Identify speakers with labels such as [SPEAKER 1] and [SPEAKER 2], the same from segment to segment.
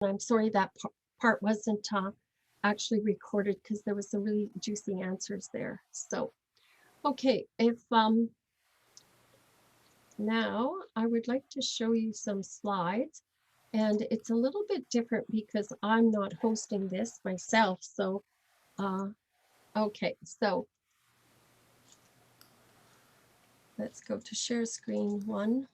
[SPEAKER 1] I'm sorry that part wasn't actually recorded because there was some really juicy answers there. So, okay, if now I would like to show you some slides, and it's a little bit different because I'm not hosting this myself. So, okay, so let's go to share screen 1.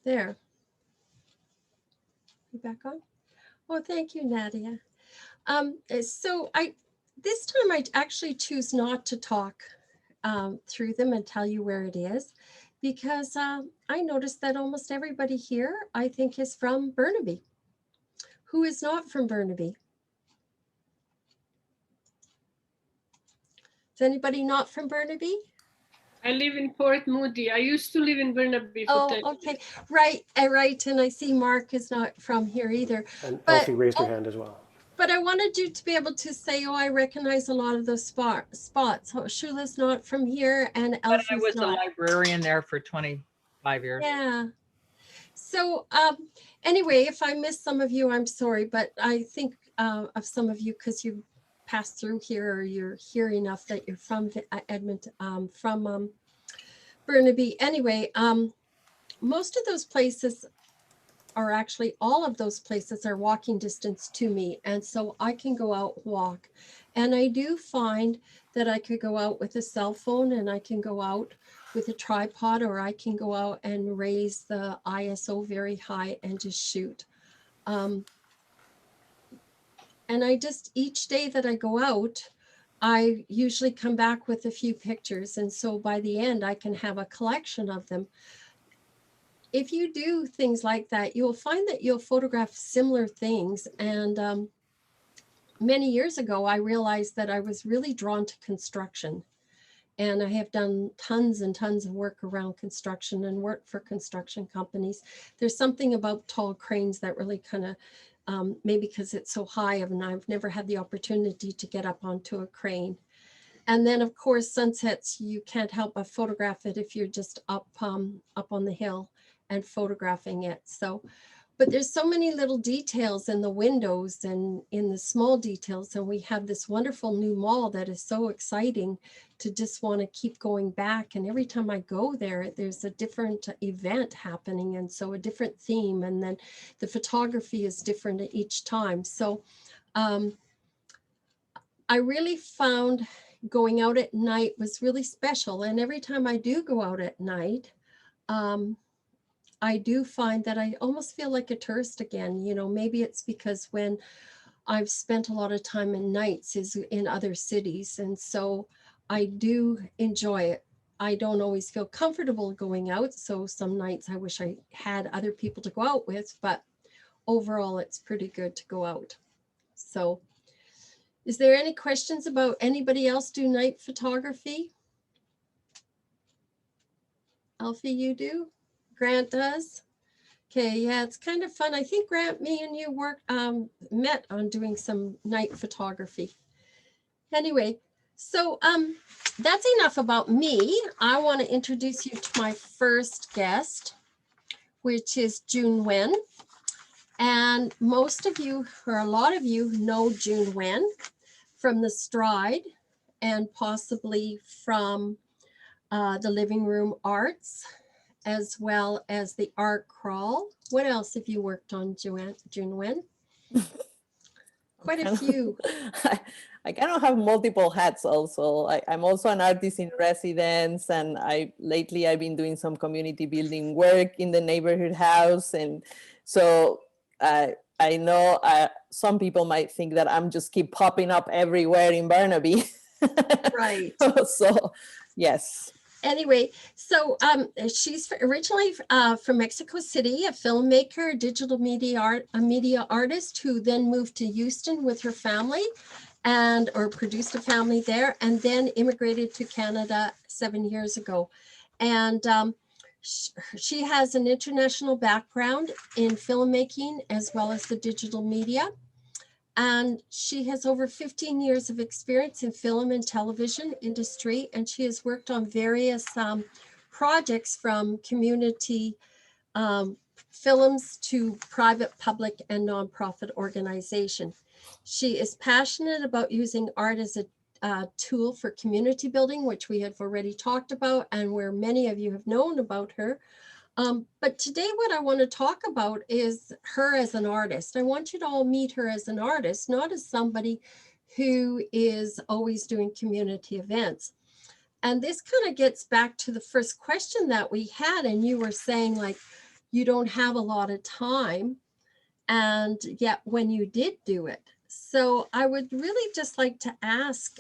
[SPEAKER 1] There, you back on? Oh, thank you, Nadia. So this time I actually choose not to talk through them and tell you where it is, because I noticed that almost everybody here, I think, is from Burnaby. Who is not from Burnaby? Is anybody not from Burnaby?
[SPEAKER 2] I live in Port Moody. I used to live in Burnaby for 10
[SPEAKER 1] okay. Right, right. And I see Mark is not from here either.
[SPEAKER 3] And
[SPEAKER 1] But,
[SPEAKER 3] Elfie raised her hand as well.
[SPEAKER 1] But I wanted you to be able to say, oh, I recognize a lot of those spots. Oh, Shula's not from here, and Elfie's
[SPEAKER 4] I was
[SPEAKER 1] not.
[SPEAKER 4] a librarian there for 25 years.
[SPEAKER 1] Yeah. So anyway, if I missed some of you, I'm sorry, but I think of some of you because you passed through here, or you're here enough that you're from Edmonton, from Burnaby. Anyway, most of those places are actually, all of those places are walking distance to me. And so I can go out, walk. And I do find that I could go out with a cell phone, and I can go out with a tripod, or I can go out and raise the ISO very high and just shoot. And I just, each day that I go out, I usually come back with a few pictures. And so by the end, I can have a collection of them. If you do things like that, you'll find that you'll photograph similar things. And many years ago, I realized that I was really drawn to construction. And I have done tons and tons of work around construction and worked for construction companies. There's something about tall cranes that really kind of, maybe because it's so high, and I've never had the opportunity to get up onto a crane. And then, of course, sunsets, you can't help but photograph it if you're just up on the hill and photographing it. So, but there's so many little details in the windows and in the small details. And we have this wonderful new mall that is so exciting to just want to keep going back. And every time I go there, there's a different event happening. And so a different theme. And then the photography is different each time. So I really found going out at night was really special. And every time I do go out at night, I do find that I almost feel like a tourist again. You know, maybe it's because when I've spent a lot of time in nights is in other cities. And so I do enjoy it. I don't always feel comfortable going out. So some nights I wish I had other people to go out with, but overall it's pretty good to go out. So is there any questions about anybody else do night photography? Alfie, you do? Grant does? Okay, yeah, it's kind of fun. I think Grant, me and you met on doing some night photography. Anyway, so that's enough about me. I want to introduce you to my first guest, which is Yunuen. And most of you, or a lot of you, know Yunuen from the Stride and possibly from the Living Room Arts, as well as the Art Crawl. What else have you worked on, Yunuen? Quite a few.
[SPEAKER 3] I kind of have multiple hats also. I'm also an artist in residence, and lately I've been doing some community building work in the neighborhood house. And so I know some people might think that I'm just keep popping up everywhere in Burnaby.
[SPEAKER 1] Right.
[SPEAKER 3] So, yes.
[SPEAKER 1] Anyway, so she's originally from Mexico City, a filmmaker, digital media artist who then moved to Houston with her family or produced a family there, and then immigrated to Canada 7 years ago. And she has an international background in filmmaking as well as the digital media. And she has over 15 years of experience in film and television industry, and she has worked on various projects from community films to private, public, and nonprofit organization. She is passionate about using art as a tool for community building, which we have already talked about and where many of you have known about her. But today what I want to talk about is her as an artist. I want you to all meet her as an artist, not as somebody who is always doing community events. And this kind of gets back to the first question that we had, and you were saying like, you don't have a lot of time, and yet when you did do it. So I would really just like to ask,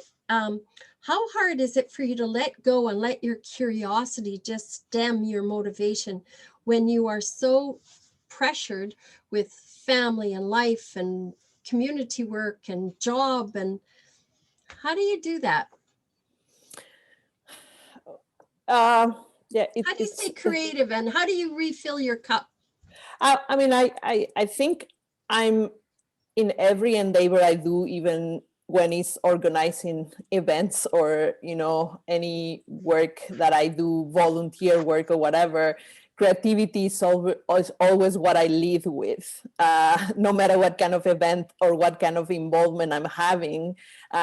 [SPEAKER 1] how hard is it for you to let go and let your curiosity just stem your motivation when you are so pressured with family and life and community work and job? And how do you do that?
[SPEAKER 3] Yeah.
[SPEAKER 1] How do you stay creative and how do you refill your cup?
[SPEAKER 3] I mean, I think I'm in every endeavor I do, even when it's organizing events or, you know, any work that I do, volunteer work or whatever, creativity is always what I lead with, no matter what kind of event or what kind of involvement I'm having.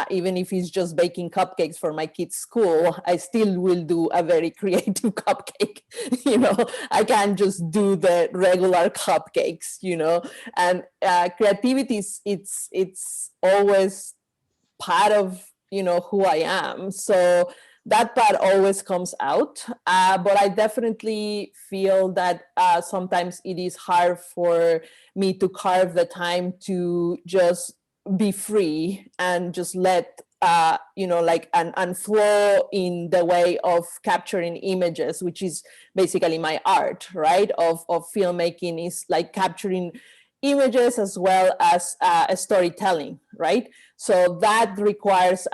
[SPEAKER 3] Even if it's just baking cupcakes for my kids' school, I still will do a very creative cupcake. You know, I can't just do the regular cupcakes, you know, and creativity it's always part of, you know, who I am. So that part always comes out, but I definitely feel that sometimes it is hard for me to carve the time to just be free and just let you know, like and flow in the way of capturing images, which is basically my art, right? Of filmmaking is like capturing images as well as storytelling, right? So that requires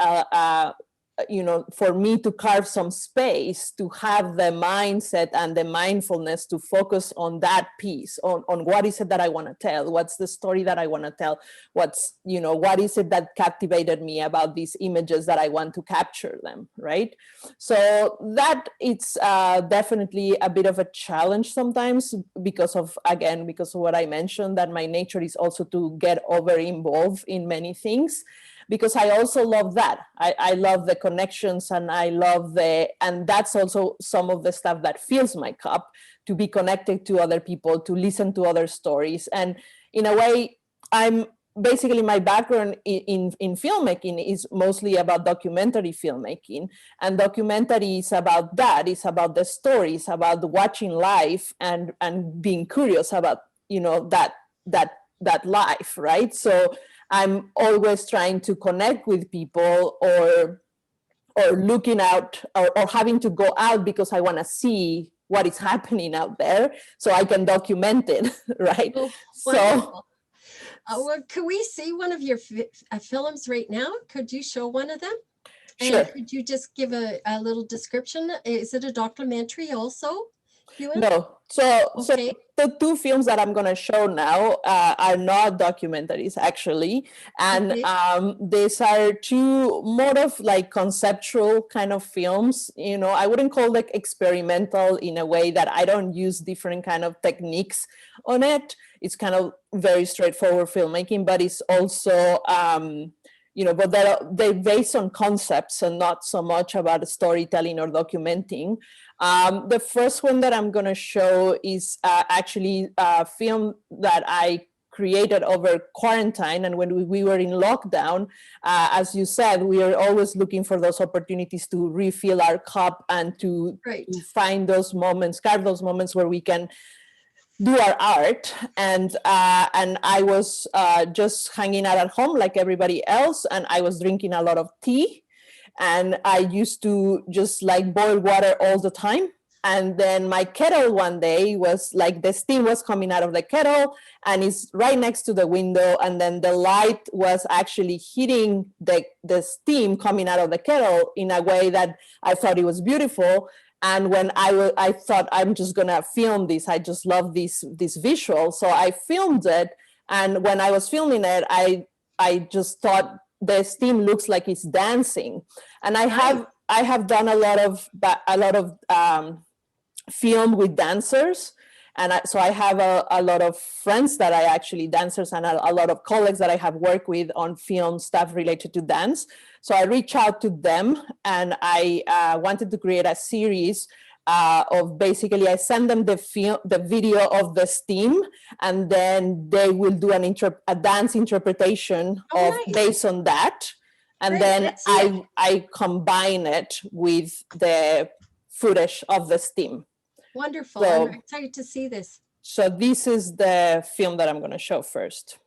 [SPEAKER 3] for me to carve some space to have the mindset and the mindfulness to focus on that piece, on what is it that I want to tell, what's the story that I want to tell, what is it that captivated me about these images that I want to capture them, right? So that it's definitely a bit of a challenge sometimes because of what I mentioned, that my nature is also to get over involved in many things, because I also love that. I love the connections, and and that's also some of the stuff that fills my cup, to be connected to other people, to listen to other stories. And in a way, basically my background in filmmaking is mostly about documentary filmmaking, and documentary is about that. It's about the stories, about watching life and being curious about that life, right? So I'm always trying to connect with people, or looking out, or having to go out because I want to see what is happening out there so I can document it, right?
[SPEAKER 1] Oh,
[SPEAKER 3] So
[SPEAKER 1] wonderful. Well, could we see one of your films right now? Could you show one of them?
[SPEAKER 3] sure.
[SPEAKER 1] And could you just give a little description? Is it a documentary also? Yunuen?
[SPEAKER 3] No. So
[SPEAKER 1] Okay.
[SPEAKER 3] the two films that I'm going to show now are not documentaries, actually. And
[SPEAKER 1] Okay.
[SPEAKER 3] these are two more of like conceptual kind of films. I wouldn't call it experimental, in a way that I don't use different kind of techniques on it. It's kind of very straightforward filmmaking, but it's also, but they're based on concepts and not so much about storytelling or documenting. The first one that I'm going to show is actually a film that I created over quarantine. And when we were in lockdown, as you said, we are always looking for those opportunities to refill our cup and to find those moments, carve those moments where we can do our art. And I was just hanging out at home like everybody else, and I was drinking a lot of tea. And I used to just like boil water all the time. And then my kettle one day was like, the steam was coming out of the kettle, and it's right next to the window. And then the light was actually hitting the steam coming out of the kettle in a way that I thought it was beautiful. And when I thought, I'm just gonna film this. I just love this visual. So I filmed it. And when I was filming it, I just thought, the steam looks like it's dancing. And I have done a lot of film with dancers. And so I have a lot of friends that are actually dancers, and a lot of colleagues that I have worked with on film stuff related to dance. So I reached out to them, and I wanted to create a series of basically, I send them the video of the steam, and then they will do a dance interpretation based on that. And then I combine it with the footage of the steam.
[SPEAKER 1] Wonderful.
[SPEAKER 3] So,
[SPEAKER 1] I'm excited to see this.
[SPEAKER 3] So this is the film that I'm going to show first.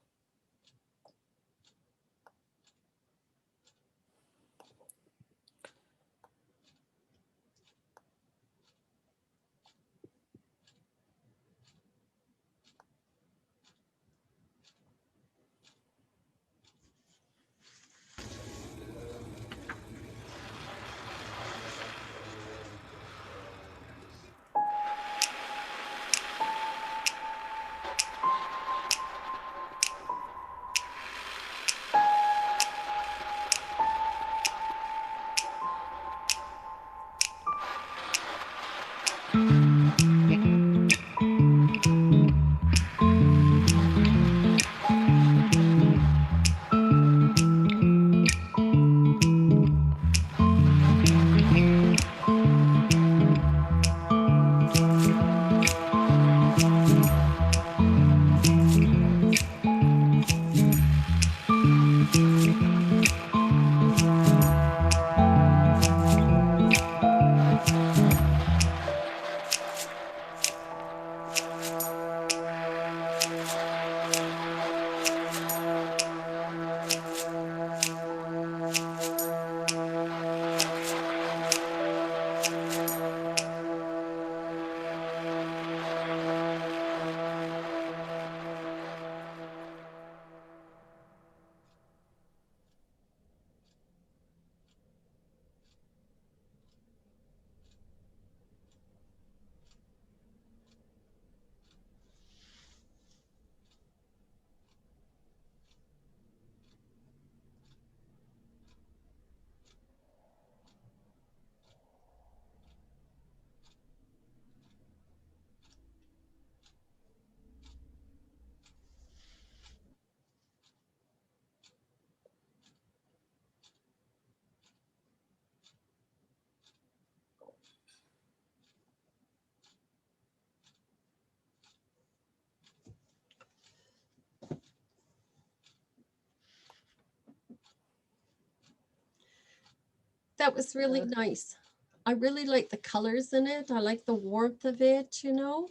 [SPEAKER 1] that was really nice. I really like the colors in it. I like the warmth of it, you know.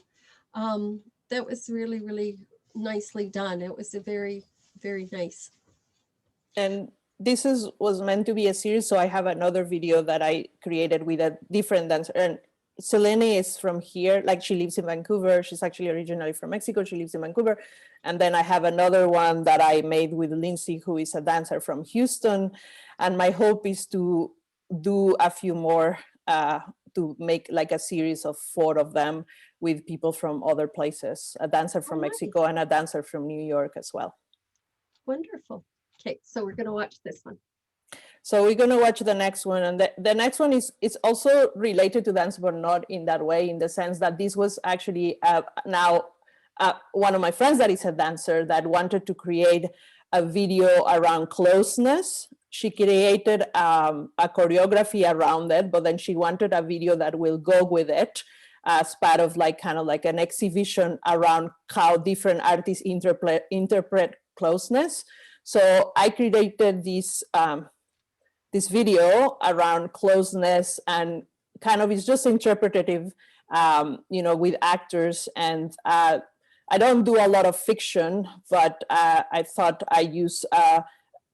[SPEAKER 1] That was really, really nicely done. It was a very, very nice.
[SPEAKER 3] And this was meant to be a series, so I have another video that I created with a different dancer. And Selene is from here, like she lives in Vancouver. She's actually originally from Mexico. She lives in Vancouver. And then I have another one that I made with Lindsay, who is a dancer from Houston. And my hope is to do a few more, to make like a series of 4 of them with people from other places, a dancer from
[SPEAKER 1] nice.
[SPEAKER 3] Mexico and a dancer from New York as well.
[SPEAKER 1] Wonderful. Okay, so we're going to watch this one.
[SPEAKER 3] So we're going to watch the next one. And the next one is also related to dance, but not in that way, in the sense that this was actually one of my friends that is a dancer that wanted to create a video around closeness. She created a choreography around it, but then she wanted a video that will go with it as part of like kind of like an exhibition around how different artists interpret closeness. So I created this this video around closeness, and kind of it's just interpretative, you know, with actors. And I don't do a lot of fiction, but I thought I use,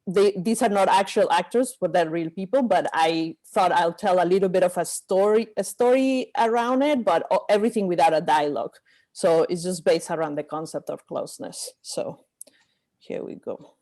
[SPEAKER 3] these are not actual actors, but they're real people, but I thought I'll tell a little bit of a story around it, but everything without a dialogue. So it's just based around the concept of closeness. So here we go.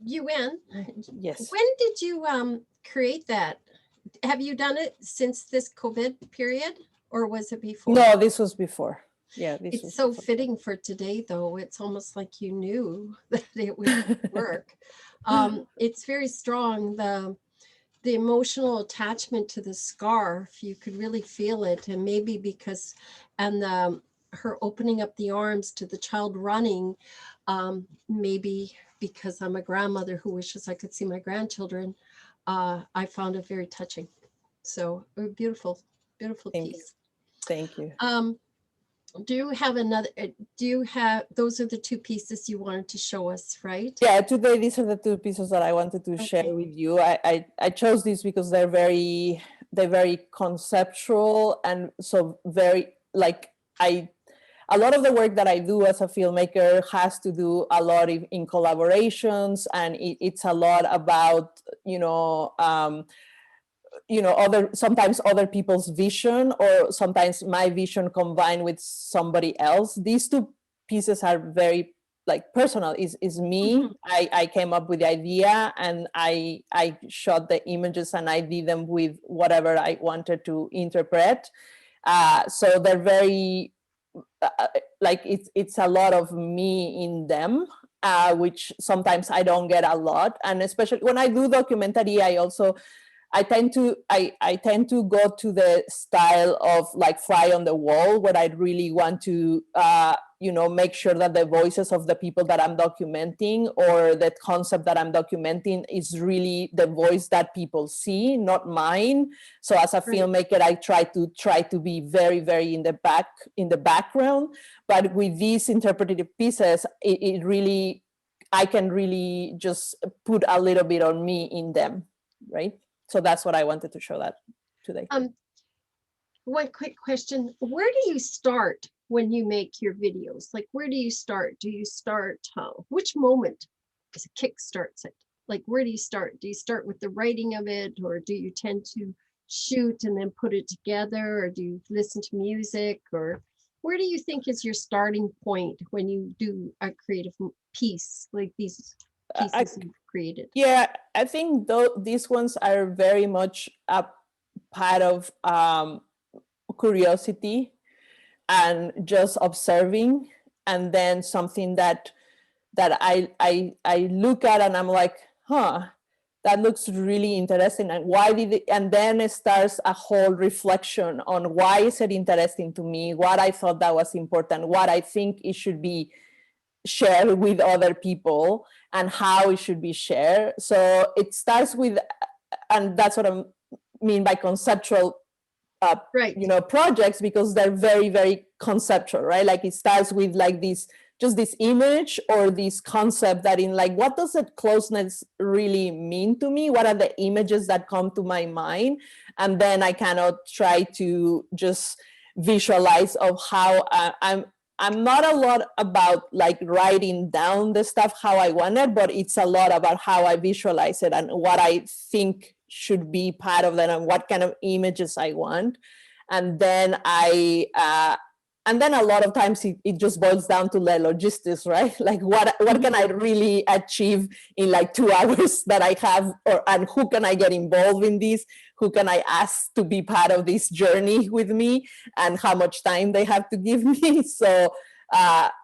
[SPEAKER 1] Yuen,
[SPEAKER 3] Yes.
[SPEAKER 1] when did you create that? Have you done it since this COVID period, or was it before?
[SPEAKER 3] No, this was before. Yeah, this
[SPEAKER 1] It's
[SPEAKER 3] was
[SPEAKER 1] so
[SPEAKER 3] before.
[SPEAKER 1] fitting for today, though. It's almost like you knew that it would work. It's very strong. The emotional attachment to the scarf, you could really feel it, and maybe because, and her opening up the arms to the child running, maybe because I'm a grandmother who wishes I could see my grandchildren, I found it very touching. So beautiful, beautiful
[SPEAKER 3] Thank you.
[SPEAKER 1] piece.
[SPEAKER 3] Thank you.
[SPEAKER 1] Do you have another, do you have, those are the two pieces you wanted to show us, right?
[SPEAKER 3] Yeah, today these are the two pieces that I wanted to share
[SPEAKER 1] Okay.
[SPEAKER 3] with you. I chose these because they're very conceptual, and so very like a lot of the work that I do as a filmmaker has to do a lot in collaborations, and it's a lot about sometimes other people's vision, or sometimes my vision combined with somebody else. These two pieces are very like personal. Is me. I came up with the idea, and I shot the images, and I did them with whatever I wanted to interpret. So they're very like it's a lot of me in them, which sometimes I don't get a lot. And especially when I do documentary, I tend to go to the style of like fly on the wall, where I really want to make sure that the voices of the people that I'm documenting, or the concept that I'm documenting, is really the voice that people see, not mine. So as a filmmaker, I try to be very, very in the background. But with these interpretive pieces, it really, I can really just put a little bit on me in them, right? So that's what I wanted to show that today.
[SPEAKER 1] One quick question. Where do you start when you make your videos? Like, where do you start? Do you start, which moment kick starts it? Like, where do you start? Do you start with the writing of it, or do you tend to shoot and then put it together, or do you listen to music, or where do you think is your starting point when you do a creative piece like these pieces you've created?
[SPEAKER 3] Yeah, I think these ones are very much a part of curiosity and just observing, and then something that I look at and I'm like, that looks really interesting, and why did it, and then it starts a whole reflection on why is it interesting to me, what I thought that was important, what I think it should be shared with other people, and how it should be shared. So it starts with, and that's what I mean by conceptual projects, because they're very, very conceptual, right? Like it starts with like this image or this concept that in like, what does that closeness really mean to me? What are the images that come to my mind? And then I cannot try to just visualize of how I'm not a lot about like writing down the stuff how I want it, but it's a lot about how I visualize it and what I think should be part of that and what kind of images I want. And then and then a lot of times it just boils down to the logistics, right? Like what can I really achieve in like 2 hours that I have, and who can I get involved in this? Who can I ask to be part of this journey with me, and how much time they have to give me? So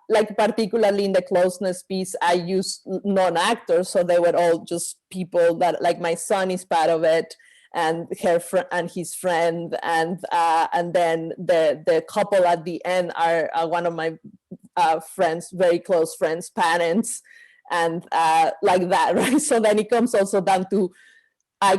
[SPEAKER 3] like particularly in the closeness piece, I use non-actors, so they were all just people that, like my son is part of it, and her friend and his friend, and then the couple at the end are one of my friends, very close friends, parents, and like that, right? So then it comes also down to I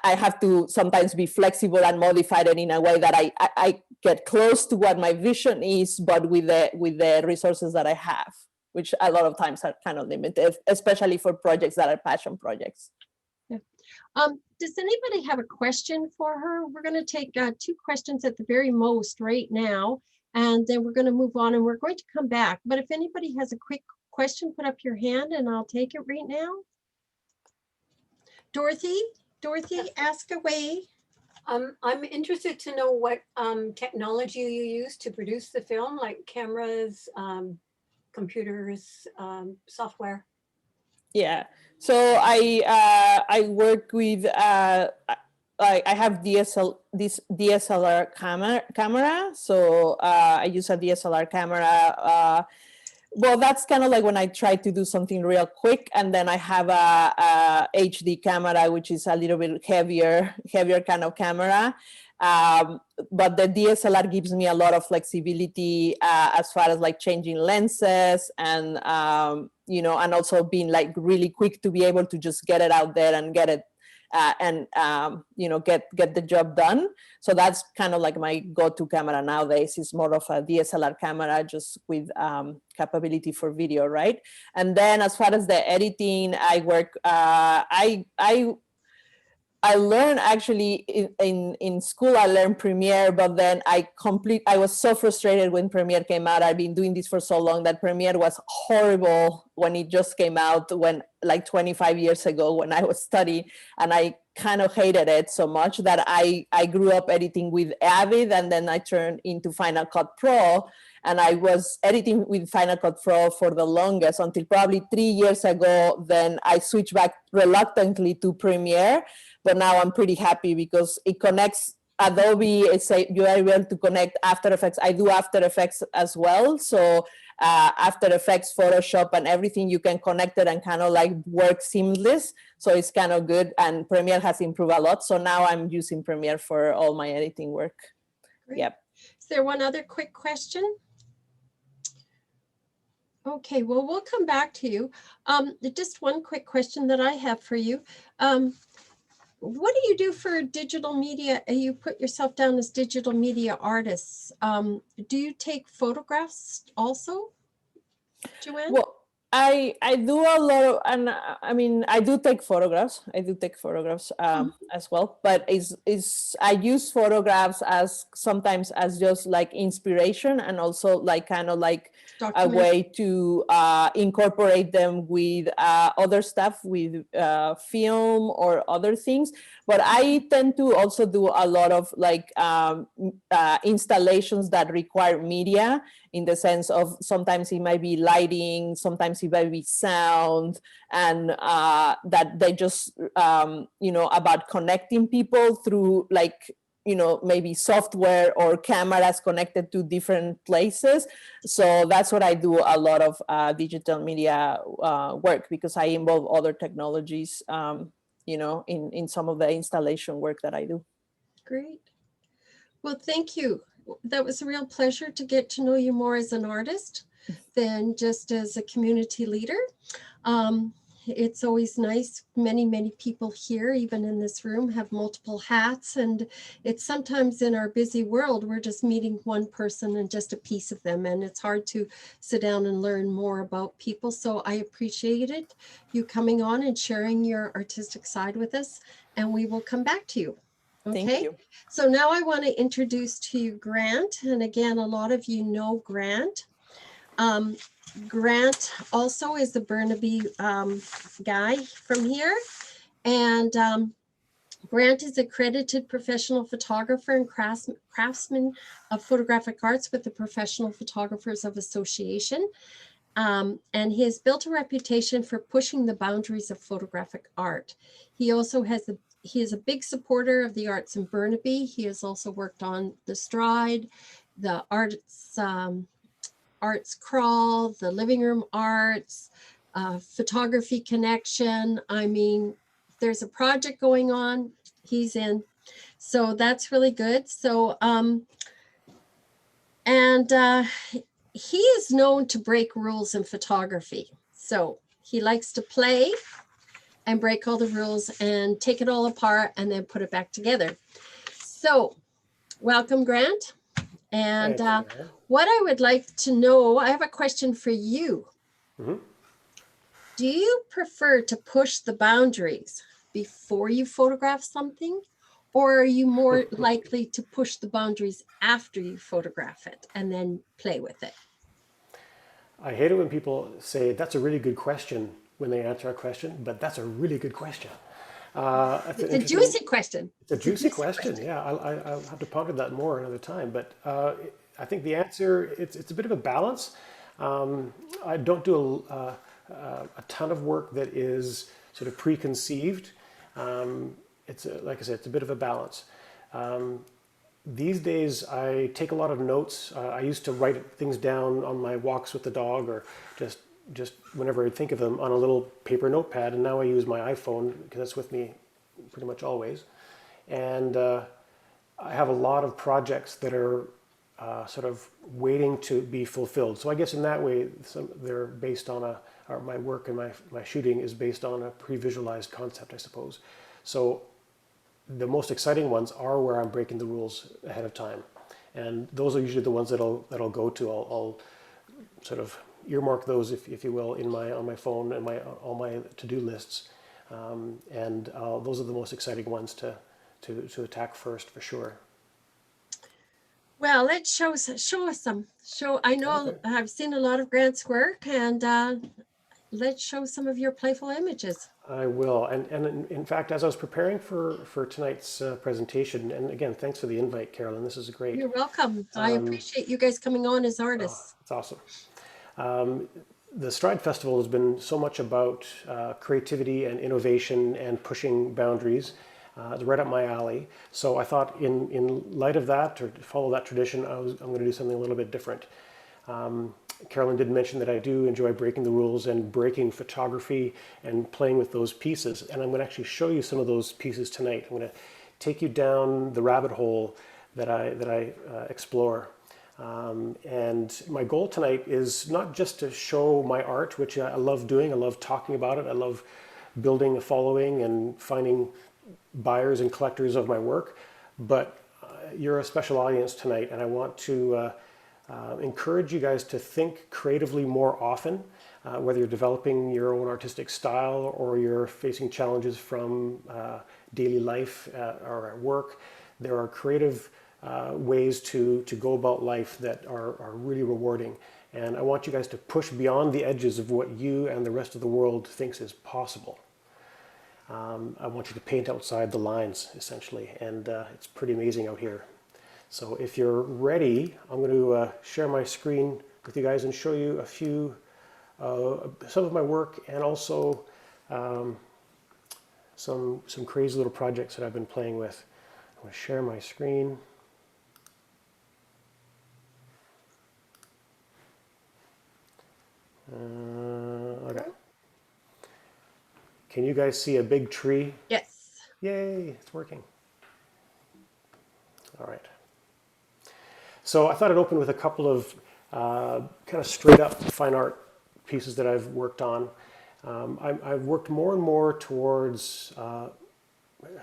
[SPEAKER 3] have to sometimes be flexible and modify it in a way that I get close to what my vision is, but with the resources that I have, which a lot of times are kind of limited, especially for projects that are passion projects.
[SPEAKER 1] Yeah. Does anybody have a question for her? We're going to take 2 questions at the very most right now, and then we're going to move on, and we're going to come back. But if anybody has a quick question, put up your hand and I'll take it right now. Dorothy, yes. Ask away.
[SPEAKER 5] I'm interested to know what technology you use to produce the film, like cameras, computers, software.
[SPEAKER 3] Yeah. So I work with I have this DSLR camera. So I use a DSLR camera. Well, that's kind of like when I try to do something real quick, and then I have a HD camera, which is a little bit heavier kind of camera. But the DSLR gives me a lot of flexibility as far as like changing lenses and and also being like really quick to be able to just get it out there and get it get the job done. So that's kind of like my go-to camera nowadays. Is more of a DSLR camera just with capability for video, right? And then as far as the editing, I work. I learned actually in school, I learned Premiere, but then I was so frustrated when Premiere came out. I've been doing this for so long that Premiere was horrible when it just came out, when like 25 years ago when I was studying, and I kind of hated it so much that I grew up editing with Avid, and then I turned into Final Cut Pro, and I was editing with Final Cut Pro for the longest until probably 3 years ago. Then I switched back reluctantly to Premiere, but now I'm pretty happy because it connects Adobe. You are able to connect After Effects. I do After Effects as well. So After Effects, Photoshop, and everything, you can connect it and kind of like work seamless. So it's kind of good. And Premiere has improved a lot. So now I'm using Premiere for all my editing work.
[SPEAKER 1] Great.
[SPEAKER 3] Yep.
[SPEAKER 1] Is there one other quick question? Okay, well, we'll come back to you. Just one quick question that I have for you. What do you do for digital media? You put yourself down as digital media artists. Do you take photographs also, Joanne?
[SPEAKER 3] Well, I do a lot of, and I mean, I do take photographs. As well, but I use photographs as sometimes as just like inspiration, and also like kind of like a way to incorporate them with other stuff, with film or other things. But I tend to also do a lot of like installations that require media, in the sense of sometimes it might be lighting, sometimes it might be sound, and that they just about connecting people through like maybe software or cameras connected to different places. So that's what I do a lot of digital media work, because I involve other technologies in some of the installation work that I do. Great.
[SPEAKER 1] Well, thank you. That was a real pleasure to get to know you more as an artist than just as a community leader. It's always nice. Many people here, even in this room, have multiple hats, and it's sometimes in our busy world, we're just meeting one person and just a piece of them, and it's hard to sit down and learn more about people. So I appreciated you coming on and sharing your artistic side with us, and we will come back to you. Okay.
[SPEAKER 3] Thank you.
[SPEAKER 1] So now I want to introduce to you Grant. And again, a lot of you know Grant. Grant also is the Burnaby guy from here. And Grant is accredited professional photographer and craftsman of photographic arts with the Professional Photographers of Association. And he has built a reputation for pushing the boundaries of photographic art. He also has he is a big supporter of the arts in Burnaby. He has also worked on the Stride, the Arts Crawl, the Living Room Arts, Photography Connection. I mean, if there's a project going on, he's in. So that's really good. So, he is known to break rules in photography. So he likes to play and break all the rules and take it all apart and then put it back together. So welcome, Grant. And what I would like to know, I have a question for you. Mm-hmm. Do you prefer to push the boundaries before you photograph something, or are you more likely to push the boundaries after you photograph it and then play with it?
[SPEAKER 6] I hate it when people say, that's a really good question, when they answer a question, but that's a really good question.
[SPEAKER 1] It's a juicy question.
[SPEAKER 6] It's a juicy question. Yeah, I'll have to ponder that more another time. But I think the answer, it's a bit of a balance. I don't do a ton of work that is sort of preconceived. Like I said, it's a bit of a balance. These days, I take a lot of notes. I used to write things down on my walks with the dog, or just whenever I think of them, on a little paper notepad. And now I use my iPhone because that's with me pretty much always. And I have a lot of projects that are sort of waiting to be fulfilled. So I guess in that way, they're based on or my work and my shooting is based on a pre-visualized concept, I suppose. So the most exciting ones are where I'm breaking the rules ahead of time. And those are usually the ones that I'll go to. I'll sort of earmark those, if you will, on my phone and all my to-do lists. Those are the most exciting ones to attack first, for sure.
[SPEAKER 1] Well, let's show us some. I know
[SPEAKER 6] Okay.
[SPEAKER 1] I've seen a lot of Grant's work, and let's show some of your playful images.
[SPEAKER 6] I will. And in fact, as I was preparing for tonight's presentation, and again, thanks for the invite, Carolyn. This is great.
[SPEAKER 1] You're welcome. I appreciate you guys coming on as artists.
[SPEAKER 6] It's awesome. The Stride Festival has been so much about creativity and innovation and pushing boundaries. It's right up my alley. So I thought, in light of that, or to follow that tradition, I'm going to do something a little bit different. Carolyn did mention that I do enjoy breaking the rules and breaking photography and playing with those pieces. And I'm going to actually show you some of those pieces tonight. I'm going to take you down the rabbit hole that I explore. And my goal tonight is not just to show my art, which I love doing. I love talking about it. I love building a following and finding buyers and collectors of my work. But you're a special audience tonight, and I want to encourage you guys to think creatively more often, whether you're developing your own artistic style or you're facing challenges from daily life or at work. There are creative ways to go about life that are really rewarding. And I want you guys to push beyond the edges of what you and the rest of the world thinks is possible. I want you to paint outside the lines, essentially, and it's pretty amazing out here. So if you're ready, I'm going to share my screen with you guys and show you a few, some of my work, and also some crazy little projects that I've been playing with. I'm going to share my screen. Okay. Can you guys see a big tree?
[SPEAKER 1] Yes.
[SPEAKER 6] Yay, it's working. All right. So I thought I'd open with a couple of kind of straight up fine art pieces that I've worked on. I've worked more and more towards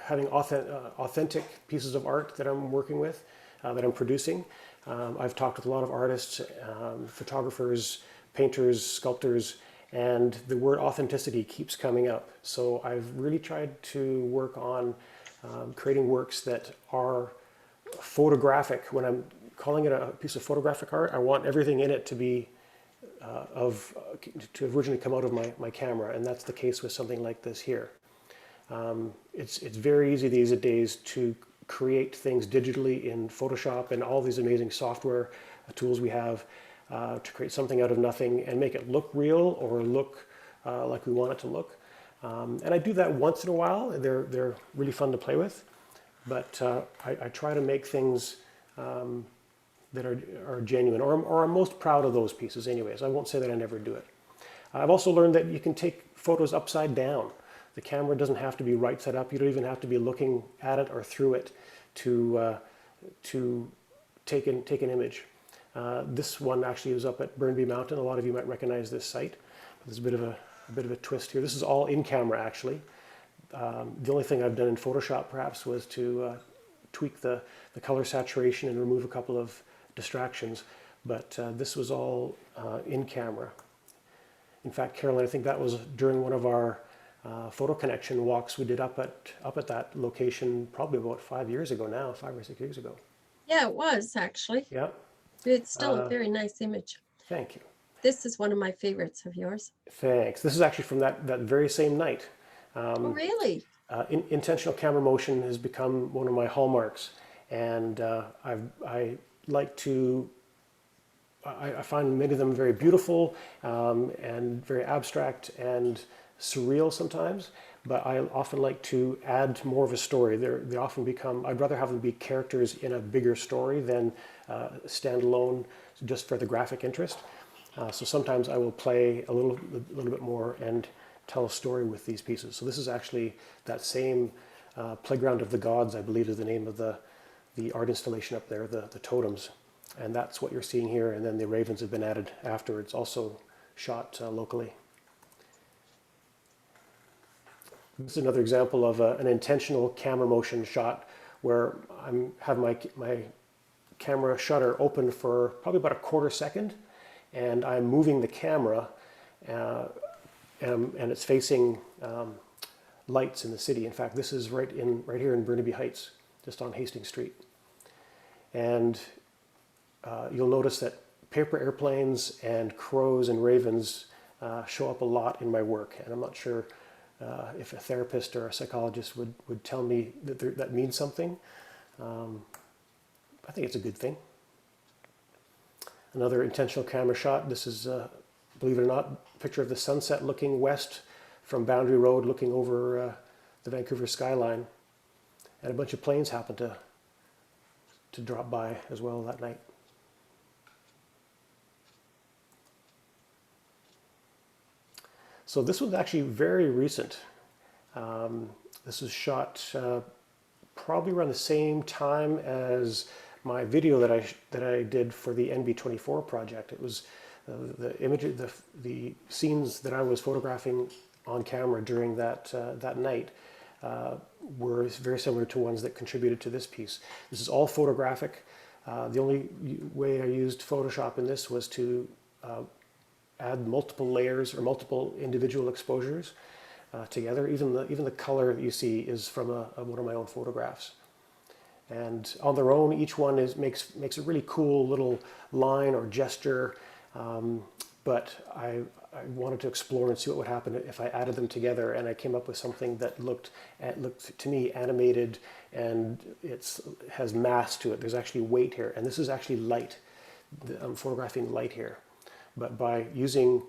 [SPEAKER 6] having authentic pieces of art that I'm working with, that I'm producing. I've talked with a lot of artists, photographers, painters, sculptors, and the word authenticity keeps coming up. So I've really tried to work on creating works that are photographic. When I'm calling it a piece of photographic art, I want everything in it to be to originally come out of my camera, and that's the case with something like this here. It's very easy these days to create things digitally in Photoshop and all these amazing software tools we have to create something out of nothing and make it look real or look like we want it to look. And I do that once in a while. They're really fun to play with, but I try to make things that are genuine, or I'm most proud of those pieces anyways. I won't say that I never do it. I've also learned that you can take photos upside down. The camera doesn't have to be right side up. You don't even have to be looking at it or through it to take an image. This one actually is up at Burnby Mountain. A lot of you might recognize this site. There's a bit of a twist here. This is all in camera actually. The only thing I've done in Photoshop perhaps was to tweak the color saturation and remove a couple of distractions, but this was all in camera. In fact, Carolyn, I think that was during one of our photo connection walks we did up at that location probably about 5 years ago now, 5 or 6 years ago.
[SPEAKER 1] Yeah, it was actually.
[SPEAKER 6] Yeah.
[SPEAKER 1] It's still a very nice image.
[SPEAKER 6] Thank you.
[SPEAKER 1] This is one of my favorites of yours.
[SPEAKER 6] Thanks. This is actually from that very same night.
[SPEAKER 1] Oh, really?
[SPEAKER 6] Intentional camera motion has become one of my hallmarks, and I like to I find many of them very beautiful and very abstract and surreal sometimes, but I often like to add more of a story. They often become, I'd rather have them be characters in a bigger story than standalone just for the graphic interest. So sometimes I will play a little bit more and tell a story with these pieces. So this is actually that same Playground of the Gods, I believe is the name of the art installation up there, the totems. And that's what you're seeing here. And then the ravens have been added afterwards, also shot locally. This is another example of an intentional camera motion shot where I have my camera shutter open for probably about a quarter second, and I'm moving the camera and it's facing lights in the city. In fact, this is right here in Burnaby Heights, just on Hastings Street. And you'll notice that paper airplanes and crows and ravens show up a lot in my work, and I'm not sure if a therapist or a psychologist would tell me that that means something. I think it's a good thing. Another intentional camera shot. This is, believe it or not, a picture of the sunset looking west from Boundary Road, looking over the Vancouver skyline. And a bunch of planes happened to drop by as well that night. So this was actually very recent. This was shot probably around the same time as my video that I did for the NB24 project. It was the scenes that I was photographing on camera during that night were very similar to ones that contributed to this piece. This is all photographic. The only way I used Photoshop in this was to add multiple layers or multiple individual exposures together. Even the color that you see is from one of my own photographs. And on their own, each one makes a really cool little line or gesture. But I wanted to explore and see what would happen if I added them together, and I came up with something that looked to me animated, and it has mass to it. There's actually weight here, and this is actually light. I'm photographing light here. But by using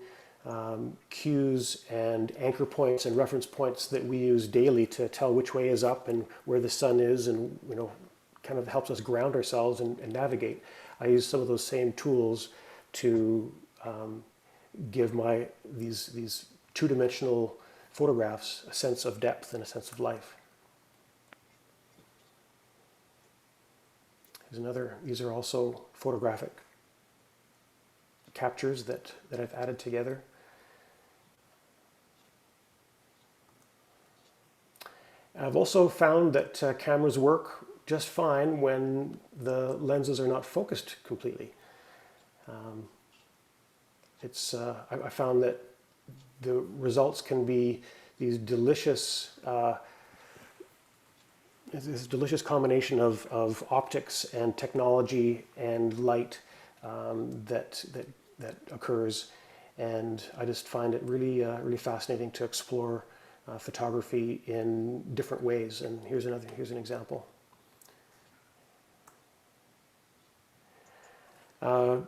[SPEAKER 6] cues and anchor points and reference points that we use daily to tell which way is up and where the sun is, and kind of helps us ground ourselves and navigate, I use some of those same tools to give these two-dimensional photographs a sense of depth and a sense of life. Here's another. These are also photographic captures that I've added together. I've also found that cameras work just fine when the lenses are not focused completely. I found that the results can be these delicious this delicious combination of optics and technology and light that occurs, and I just find it really fascinating to explore photography in different ways. And here's an example.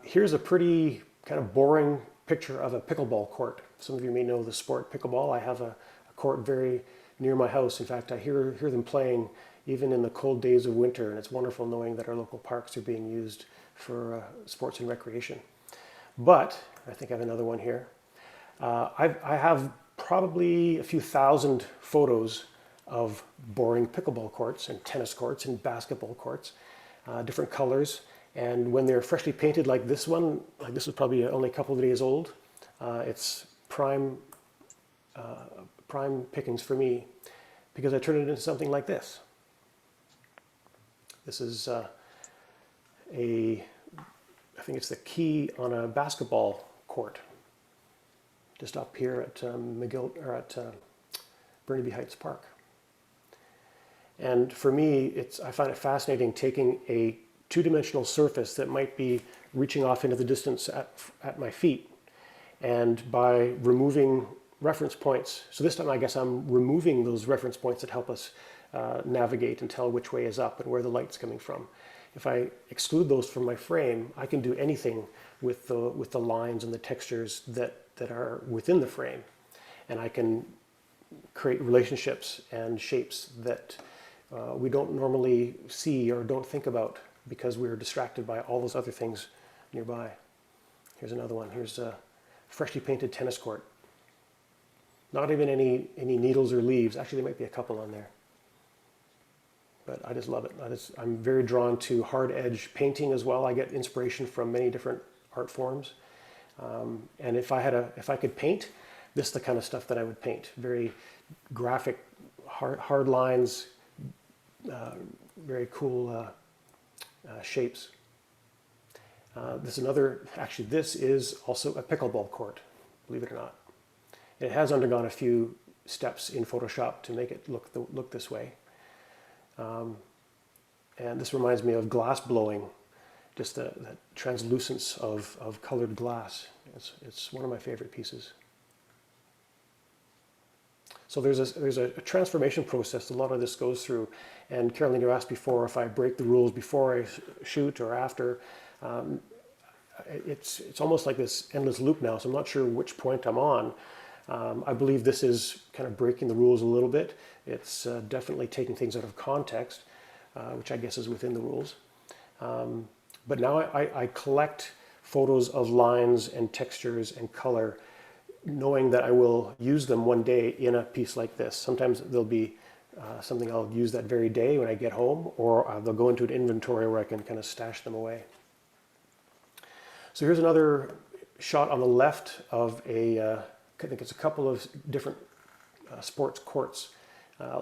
[SPEAKER 6] Here's a pretty kind of boring picture of a pickleball court. Some of you may know the sport pickleball. I have a court very near my house. In fact, I hear them playing even in the cold days of winter, and it's wonderful knowing that our local parks are being used for sports and recreation. But I think I have another one here. I have probably a few thousand photos of boring pickleball courts and tennis courts and basketball courts, different colors. And when they're freshly painted like this one, like this was probably only a couple of days old, it's prime pickings for me, because I turn it into something like this. This is I think it's the key on a basketball court, just up here at Burnaby Heights Park. And for me, I find it fascinating taking a two-dimensional surface that might be reaching off into the distance at my feet, and by removing reference points. So this time I guess I'm removing those reference points that help us navigate and tell which way is up and where the light's coming from. If I exclude those from my frame, I can do anything with the lines and the textures that are within the frame. And I can create relationships and shapes that we don't normally see or don't think about because we're distracted by all those other things nearby. Here's another one. Here's a freshly painted tennis court. Not even any needles or leaves. Actually, there might be a couple on there. But I just love it. I'm very drawn to hard edge painting as well. I get inspiration from many different art forms. And if I could paint, this is the kind of stuff that I would paint. Very graphic, hard lines, very cool shapes. This is also a pickleball court, believe it or not. It has undergone a few steps in Photoshop to make it look this way. And this reminds me of glass blowing, just that translucence of colored glass. It's one of my favorite pieces. So there's a transformation process a lot of this goes through. And Carolyn, you asked before if I break the rules before I shoot or after. It's almost like this endless loop now, so I'm not sure which point I'm on. I believe this is kind of breaking the rules a little bit. It's definitely taking things out of context, which I guess is within the rules. But now I collect photos of lines and textures and color, knowing that I will use them one day in a piece like this. Sometimes there'll be something I'll use that very day when I get home, or they'll go into an inventory where I can kind of stash them away. So here's another shot on the left of I think it's a couple of different sports courts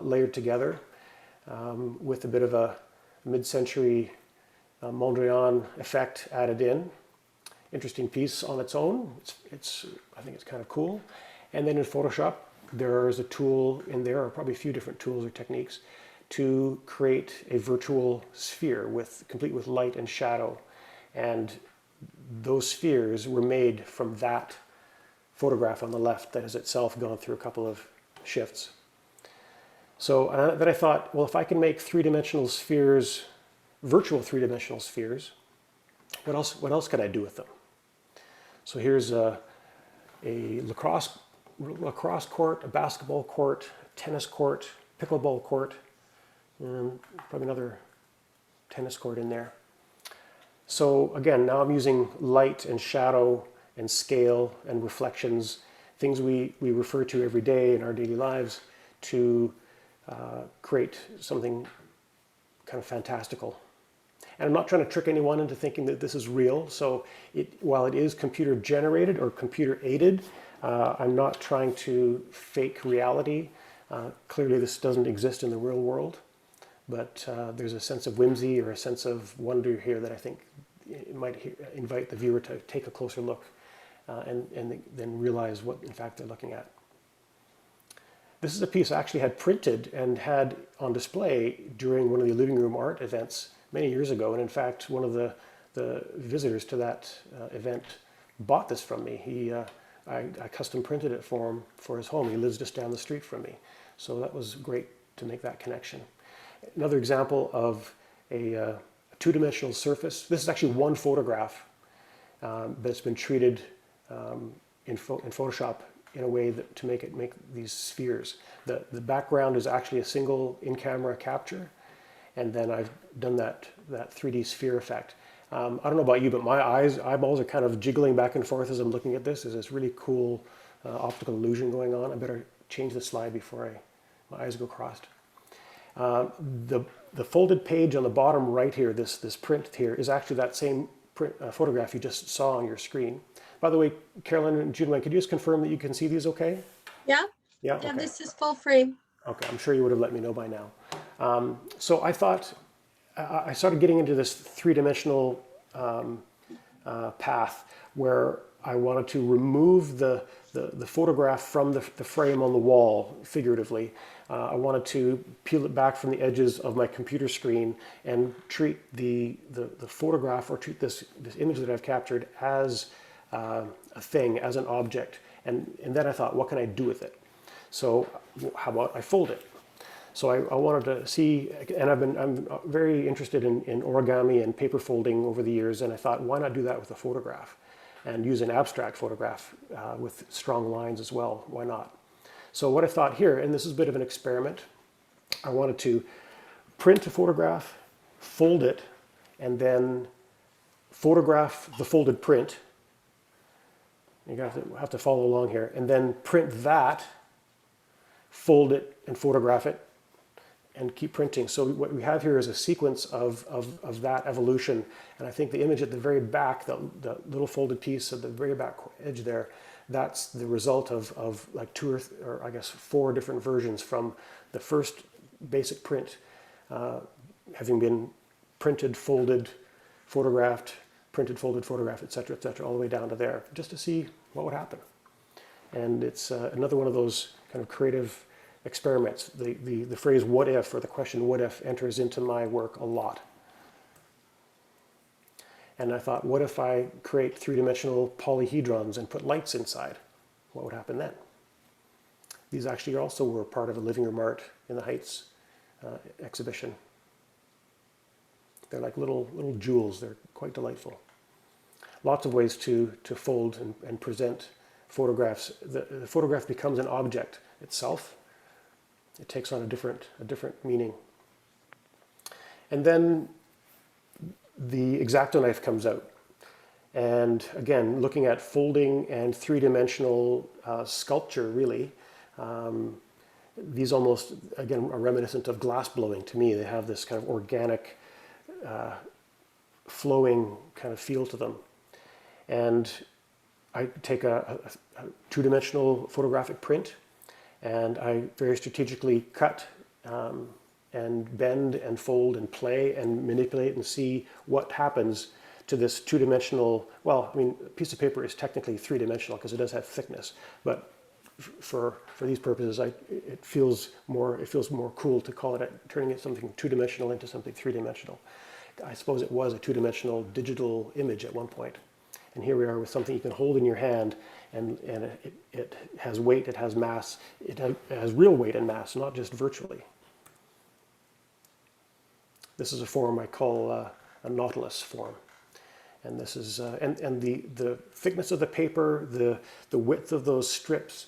[SPEAKER 6] layered together with a bit of a mid-century Mondrian effect added in. Interesting piece on its own. I think it's kind of cool. And then in Photoshop, there's a tool in there, or probably a few different tools or techniques, to create a virtual sphere complete with light and shadow. And those spheres were made from that photograph on the left that has itself gone through a couple of shifts. So then I thought, well, if I can make three-dimensional spheres, virtual three-dimensional spheres, what else could I do with them? So here's a lacrosse court, a basketball court, tennis court, pickleball court, and probably another tennis court in there. So again, now I'm using light and shadow and scale and reflections, things we refer to every day in our daily lives, to create something kind of fantastical. And I'm not trying to trick anyone into thinking that this is real. So while it is computer generated or computer aided, I'm not trying to fake reality. Clearly this doesn't exist in the real world, but there's a sense of whimsy or a sense of wonder here that I think it might invite the viewer to take a closer look and then realize what in fact they're looking at. This is a piece I actually had printed and had on display during one of the living room art events many years ago. And in fact, one of the visitors to that event bought this from me. I custom printed it for him for his home. He lives just down the street from me. So that was great to make that connection. Another example of a two-dimensional surface. This is actually one photograph, but it's been treated in Photoshop in a way to make these spheres. The background is actually a single in-camera capture, and then I've done that 3D sphere effect. I don't know about you, but my eyeballs are kind of jiggling back and forth as I'm looking at this. There's this really cool optical illusion going on. I better change the slide before my eyes go crossed. The folded page on the bottom right here, this print here, is actually that same photograph you just saw on your screen. By the way, Carolyn and Yunuen, could you just confirm that you can see these okay?
[SPEAKER 1] Yeah.
[SPEAKER 6] Yeah,
[SPEAKER 1] Yeah,
[SPEAKER 6] okay.
[SPEAKER 1] this is full frame.
[SPEAKER 6] Okay, I'm sure you would have let me know by now. So I thought, I started getting into this three-dimensional path where I wanted to remove the photograph from the frame on the wall, figuratively. I wanted to peel it back from the edges of my computer screen and treat the photograph, or treat this image that I've captured as a thing, as an object. And then I thought, what can I do with it? So how about I fold it? So I wanted to see, and I'm very interested in origami and paper folding over the years, and I thought, why not do that with a photograph and use an abstract photograph with strong lines as well? Why not? So what I thought here, and this is a bit of an experiment, I wanted to print a photograph, fold it, and then photograph the folded print. You have to follow along here, and then print that, fold it, and photograph it, and keep printing. So what we have here is a sequence of that evolution. And I think the image at the very back, the little folded piece at the very back edge there, that's the result of like two or I guess 4 different versions from the first basic print having been printed, folded, photographed, printed, folded, photographed, et cetera, all the way down to there, just to see what would happen. And it's another one of those kind of creative experiments. The phrase what if, or the question what if, enters into my work a lot. And I thought, what if I create 3-dimensional polyhedrons and put lights inside? What would happen then? These actually also were part of a living room art in the Heights exhibition. They're like little jewels. They're quite delightful. Lots of ways to fold and present photographs. The photograph becomes an object itself. It takes on a different meaning. And then the X-Acto knife comes out. And again, looking at folding and 3-dimensional sculpture, really, these almost, again, are reminiscent of glass blowing to me. They have this kind of organic, flowing kind of feel to them. And I take a 2-dimensional photographic print, and I very strategically cut and bend and fold and play and manipulate and see what happens to this 2-dimensional, well, I mean, a piece of paper is technically 3-dimensional because it does have thickness, but for these purposes, it feels more cool to call it turning it something 2-dimensional into something 3-dimensional. I suppose it was a 2-dimensional digital image at one point. And here we are with something you can hold in your hand, and it has weight, it has mass, it has real weight and mass, not just virtually. This is a form I call a nautilus form. And this is and the thickness of the paper, the width of those strips,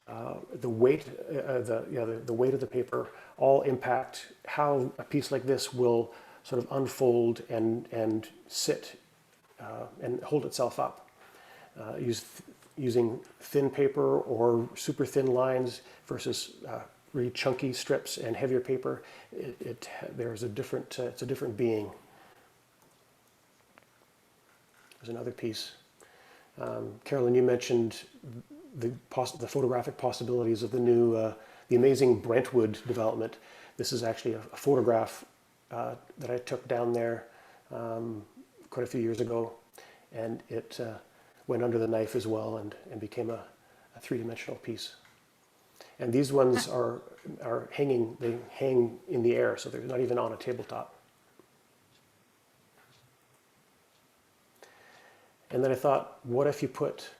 [SPEAKER 6] the weight the weight of the paper all impact how a piece like this will sort of unfold and sit and hold itself up. Using thin paper or super thin lines versus really chunky strips and heavier paper, there's a different it's a different being. There's another piece. Carolyn, you mentioned the photographic possibilities of the new, the amazing Brentwood development. This is actually a photograph that I took down there quite a few years ago, and it went under the knife as well and became a 3-dimensional piece. And these ones are hanging, they hang in the air, so they're not even on a tabletop. And then I thought, what if you put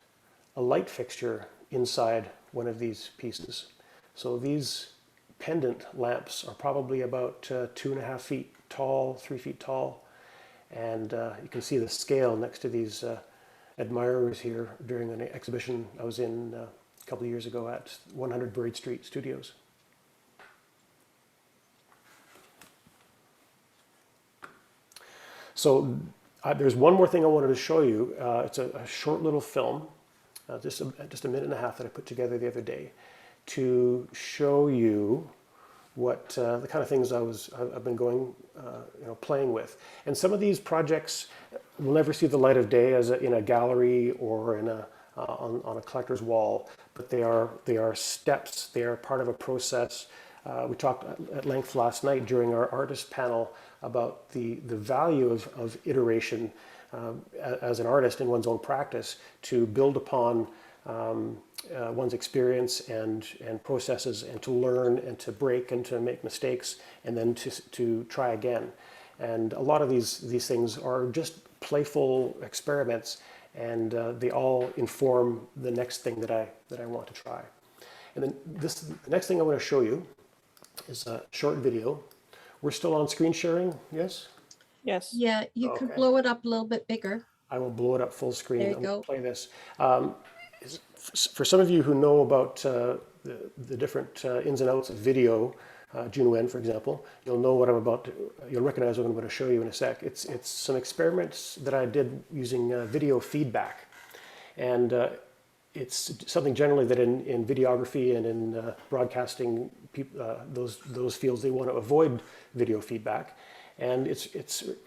[SPEAKER 6] a light fixture inside one of these pieces? So these pendant lamps are probably about 2.5 feet tall, 3 feet tall. And you can see the scale next to these admirers here during an exhibition I was in a couple of years ago at 100 Buried Street Studios. So there's one more thing I wanted to show you. It's a short little film, just a minute and a half that I put together the other day to show you what the kind of things I've been going, playing with. And some of these projects will never see the light of day as in a gallery or in on a collector's wall, but they are steps. They are part of a process. We talked at length last night during our artist panel about the value of iteration as an artist in one's own practice to build upon one's experience and processes, and to learn and to break and to make mistakes and then to try again. And a lot of these things are just playful experiments, and they all inform the next thing that I want to try. And then the next thing I want to show you is a short video. We're still on screen sharing, yes?
[SPEAKER 3] Yes.
[SPEAKER 1] Yeah, you could
[SPEAKER 6] Okay.
[SPEAKER 1] blow it up a little bit bigger.
[SPEAKER 6] I will blow it up full screen.
[SPEAKER 1] There you
[SPEAKER 6] I'm gonna
[SPEAKER 1] go.
[SPEAKER 6] play this. For some of you who know about the different ins and outs of video, Yunuen, for example, you'll know what I'm about to, you'll recognize what I'm going to show you in a sec. It's some experiments that I did using video feedback. And it's something generally that in videography and in broadcasting, those fields, they want to avoid video feedback. And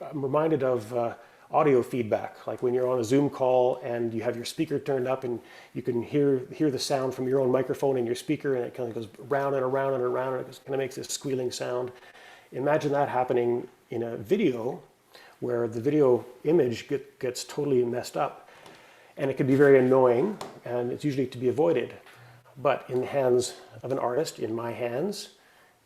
[SPEAKER 6] I'm reminded of audio feedback, like when you're on a Zoom call and you have your speaker turned up and you can hear the sound from your own microphone and your speaker, and it kind of goes round and around and around, and it kind of makes this squealing sound. Imagine that happening in a video where the video image gets totally messed up. And it can be very annoying, and it's usually to be avoided. But in the hands of an artist, in my hands,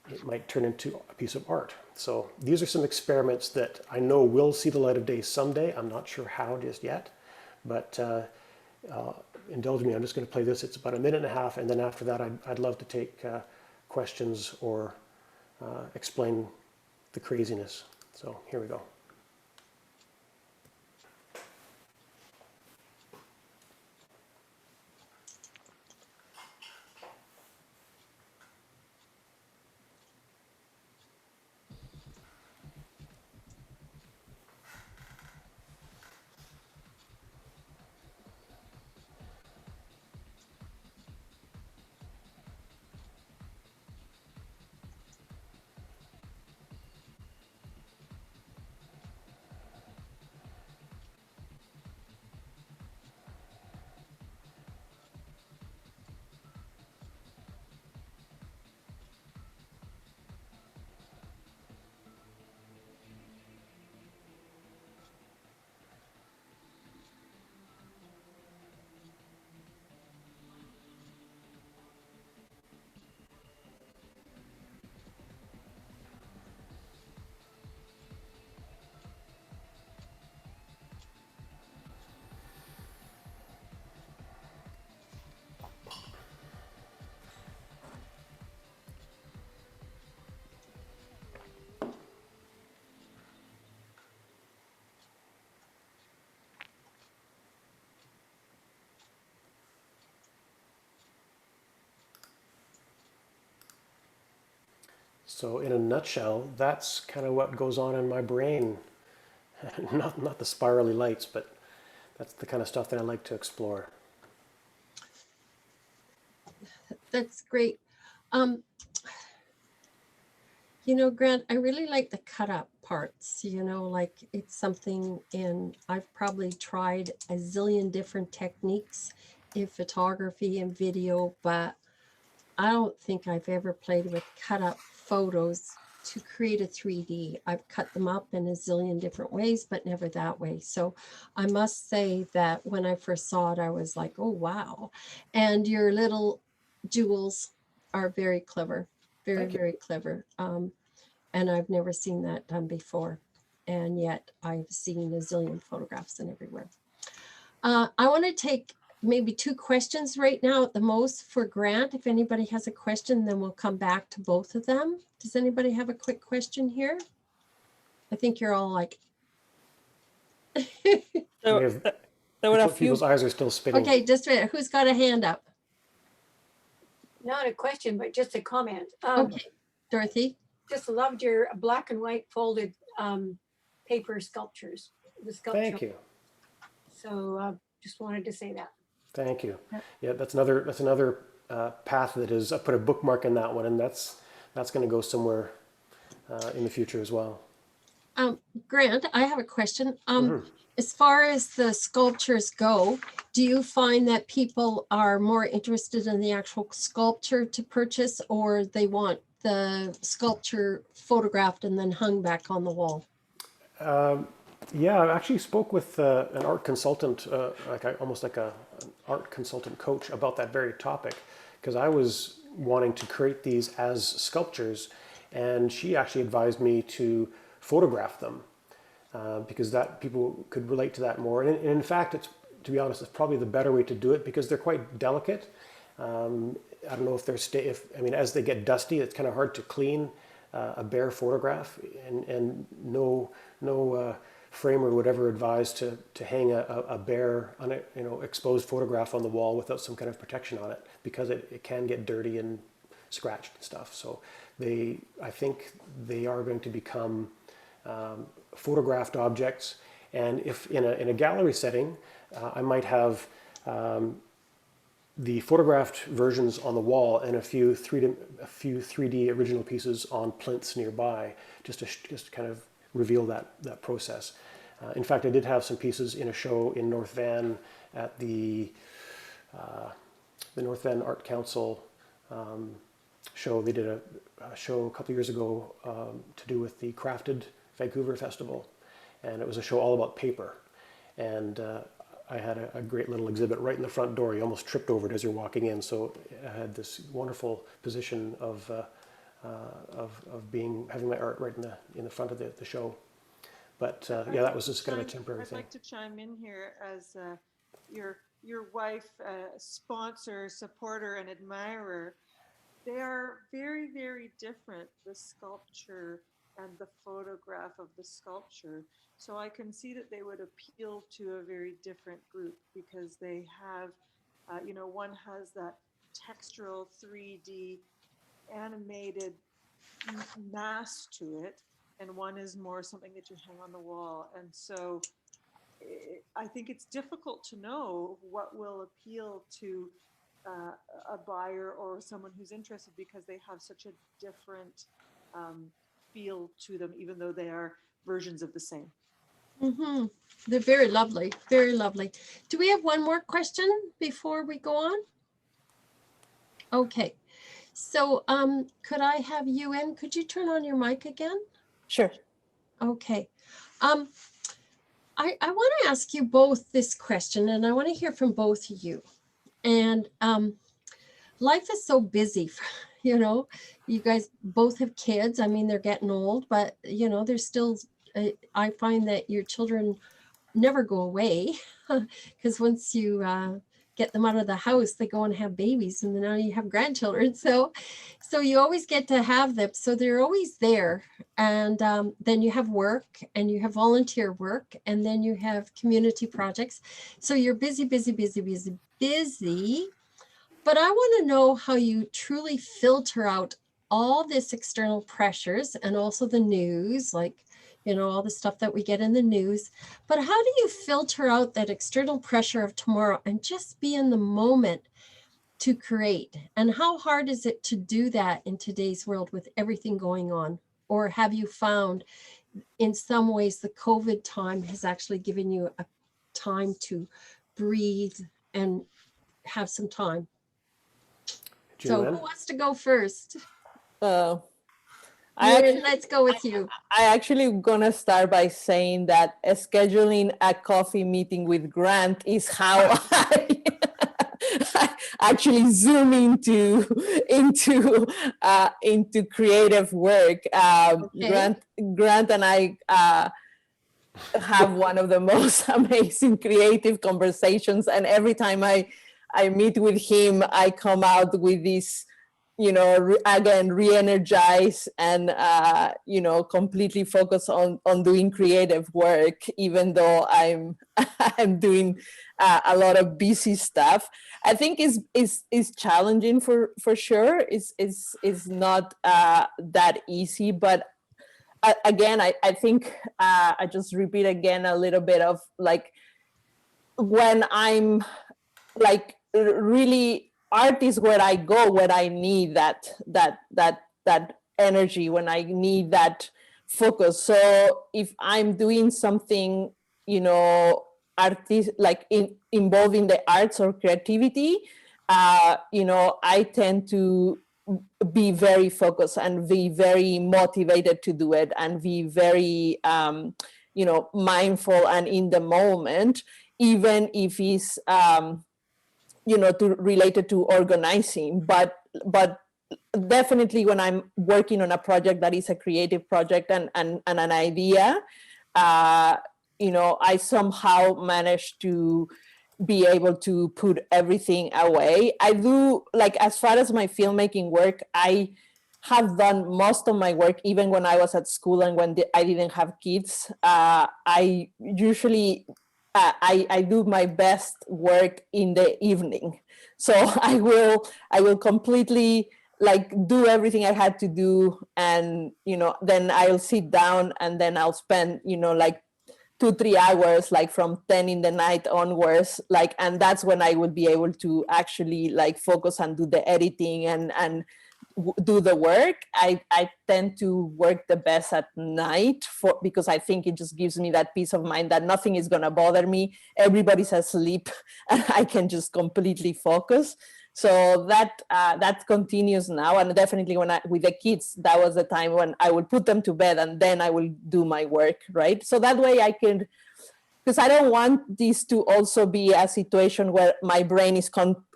[SPEAKER 6] it might turn into a piece of art. So these are some experiments that I know will see the light of day someday. I'm not sure how just yet, but indulge me. I'm just going to play this. It's about 1.5 minutes, and then after that, I'd love to take questions or explain the craziness. So here we go. So in a nutshell, that's kind of what goes on in my brain. Not the spirally lights, but that's the kind of stuff that I like to explore.
[SPEAKER 1] That's great. You know, Grant, I really like the cut up parts, you know, like it's something I've probably tried a zillion different techniques in photography and video, but I don't think I've ever played with cut up photos to create a 3D. I've cut them up in a zillion different ways, but never that way. So I must say that when I first saw it, I was like, oh, wow. And your little jewels are very clever, very,
[SPEAKER 6] Thank you.
[SPEAKER 1] very clever. And I've never seen that done before. And yet I've seen a zillion photographs and everywhere. I want to take maybe 2 questions right now at the most for Grant. If anybody has a question, then we'll come back to both of them. Does anybody have a quick question here? I think you're all like,
[SPEAKER 3] There were a few.
[SPEAKER 6] People's eyes are still spinning.
[SPEAKER 1] okay, just a minute. Who's got a hand up?
[SPEAKER 5] Not a question, but just a comment.
[SPEAKER 1] Okay, Dorothy.
[SPEAKER 5] Just loved your black and white folded paper sculptures. The sculpture.
[SPEAKER 6] Thank you.
[SPEAKER 5] So just wanted to say that.
[SPEAKER 6] Thank you.
[SPEAKER 1] Yep.
[SPEAKER 6] Yeah, that's another path that is. I put a bookmark in that one, and that's going to go somewhere in the future as well.
[SPEAKER 1] Grant, I have a question. As far as the sculptures go, do you find that people are more interested in the actual sculpture to purchase, or they want the sculpture photographed and then hung back on the wall?
[SPEAKER 6] Yeah, I actually spoke with an art consultant, almost like an art consultant coach about that very topic, because I was wanting to create these as sculptures, and she actually advised me to photograph them because that people could relate to that more. And in fact, to be honest, it's probably the better way to do it because they're quite delicate. I don't know if I mean, as they get dusty, it's kind of hard to clean a bare photograph, and no framer would ever advise to hang a bare, exposed photograph on the wall without some kind of protection on it, because it can get dirty and scratched and stuff. So I think they are going to become photographed objects. And if in a gallery setting, I might have the photographed versions on the wall and a few 3D original pieces on plinths nearby, just to kind of reveal that process. In fact, I did have some pieces in a show in North Van at the North Van Art Council show. They did a show a couple years ago to do with the Crafted Vancouver Festival, and it was a show all about paper. And I had a great little exhibit right in the front door. You almost tripped over it as you're walking in. So I had this wonderful position of having my art right in the front of the show. But yeah, that was just kind of a temporary thing.
[SPEAKER 7] I'd like to chime in here as your wife, sponsor, supporter, and admirer. They are very, very different, the sculpture and the photograph of the sculpture. So I can see that they would appeal to a very different group, because they have, one has that textural 3D animated mass to it, and one is more something that you hang on the wall. And so I think it's difficult to know what will appeal to a buyer or someone who's interested, because they have such a different feel to them, even though they are versions of the same.
[SPEAKER 1] Mm-hmm. They're very lovely, very lovely. Do we have one more question before we go on? Okay, so could I have Yunuen? Could you turn on your mic again?
[SPEAKER 3] Sure.
[SPEAKER 1] Okay. I want to ask you both this question, and I want to hear from both of you. And life is so busy, you guys both have kids. I mean, they're getting old, but they're still, I find that your children never go away, because once you get them out of the house, they go and have babies, and then now you have grandchildren. So you always get to have them. So they're always there. And then you have work, and you have volunteer work, and then you have community projects. So you're busy. But I want to know how you truly filter out all this external pressures, and also the news, like, all the stuff that we get in the news. But how do you filter out that external pressure of tomorrow and just be in the moment to create? And how hard is it to do that in today's world with everything going on? Or have you found in some ways the COVID time has actually given you a time to breathe and have some time? So who wants to go first? Let's go with you.
[SPEAKER 3] I actually gonna start by saying that scheduling a coffee meeting with Grant is how I actually zoom into creative work. Okay. Grant and I have one of the most amazing creative conversations, and every time I meet with him, I come out with this, again, re-energized and, completely focused on doing creative work, even though I'm doing a lot of busy stuff. I think is challenging for sure. It's not that easy, but again, I think I just repeat again a little bit of like, when I'm like really, art is where I go when I need that energy, when I need that focus. So if I'm doing something, involving the arts or creativity, I tend to be very focused and be very motivated to do it, and be very, mindful and in the moment, even if it's, related to organizing, but definitely when I'm working on a project that is a creative project and an idea, I somehow manage to be able to put everything away. I do, like, as far as my filmmaking work, I have done most of my work even when I was at school and when I didn't have kids. I usually I do my best work in the evening, so I will completely like do everything I had to do, and then I'll sit down and then I'll spend like 2-3 hours, like from 10 in the night onwards, like, and that's when I would be able to actually like focus and do the editing and do the work. I tend to work the best at night because I think it just gives me that peace of mind that nothing is going to bother me. Everybody's asleep and I can just completely focus. So that continues now, and definitely with the kids, that was the time when I would put them to bed and then I will do my work, right? So that way I can, because I don't want this to also be a situation where my brain is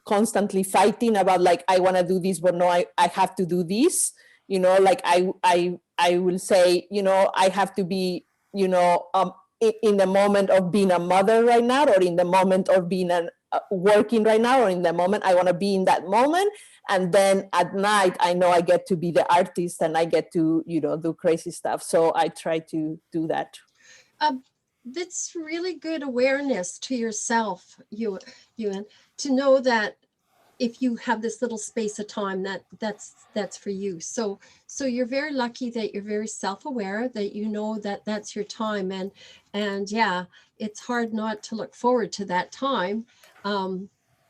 [SPEAKER 3] constantly fighting about like, I want to do this, but no, I have to do this. Like I will say, I have to be, in the moment of being a mother right now, or in the moment of being working right now, or in the moment I want to be in that moment. And then at night, I know I get to be the artist and I get to, do crazy stuff. So I try to do that.
[SPEAKER 1] That's really good awareness to yourself, Yunuen, to know that if you have this little space of time, that's for you. So you're very lucky that you're very self-aware, that you know that that's your time, and yeah, it's hard not to look forward to that time.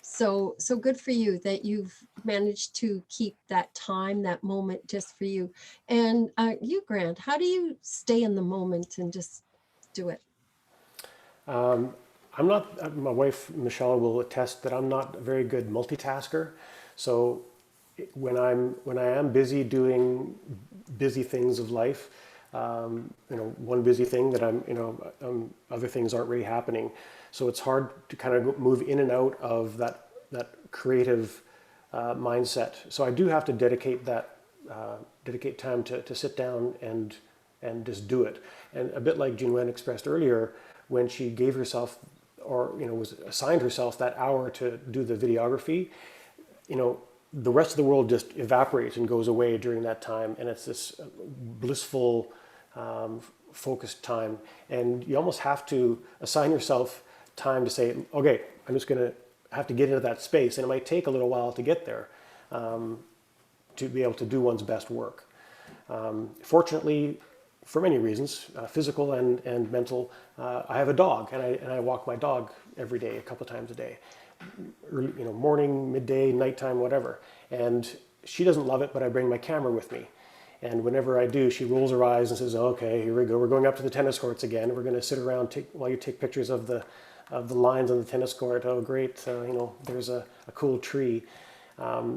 [SPEAKER 1] So good for you that you've managed to keep that time, that moment just for you. And you, Grant, how do you stay in the moment and just do it?
[SPEAKER 6] I'm not, my wife, Michelle, will attest that I'm not a very good multitasker. So when I am busy doing busy things of life, one busy thing that other things aren't really happening. So it's hard to kind of move in and out of that creative mindset. So I do have to dedicate time to sit down and just do it. And a bit like Yunuen expressed earlier, when she gave herself, or was assigned herself that hour to do the videography, the rest of the world just evaporates and goes away during that time, and it's this blissful, focused time. And you almost have to assign yourself time to say, okay, I'm just going to have to get into that space, and it might take a little while to get there, to be able to do one's best work. Fortunately, for many reasons, physical and mental, I have a dog, and I walk my dog every day, a couple times a day, morning, midday, nighttime, whatever. And she doesn't love it, but I bring my camera with me. And whenever I do, she rolls her eyes and says, "Okay, here we go. We're going up to the tennis courts again. We're going to sit around while you take pictures of the lines on the tennis court. Oh, great! There's a cool tree."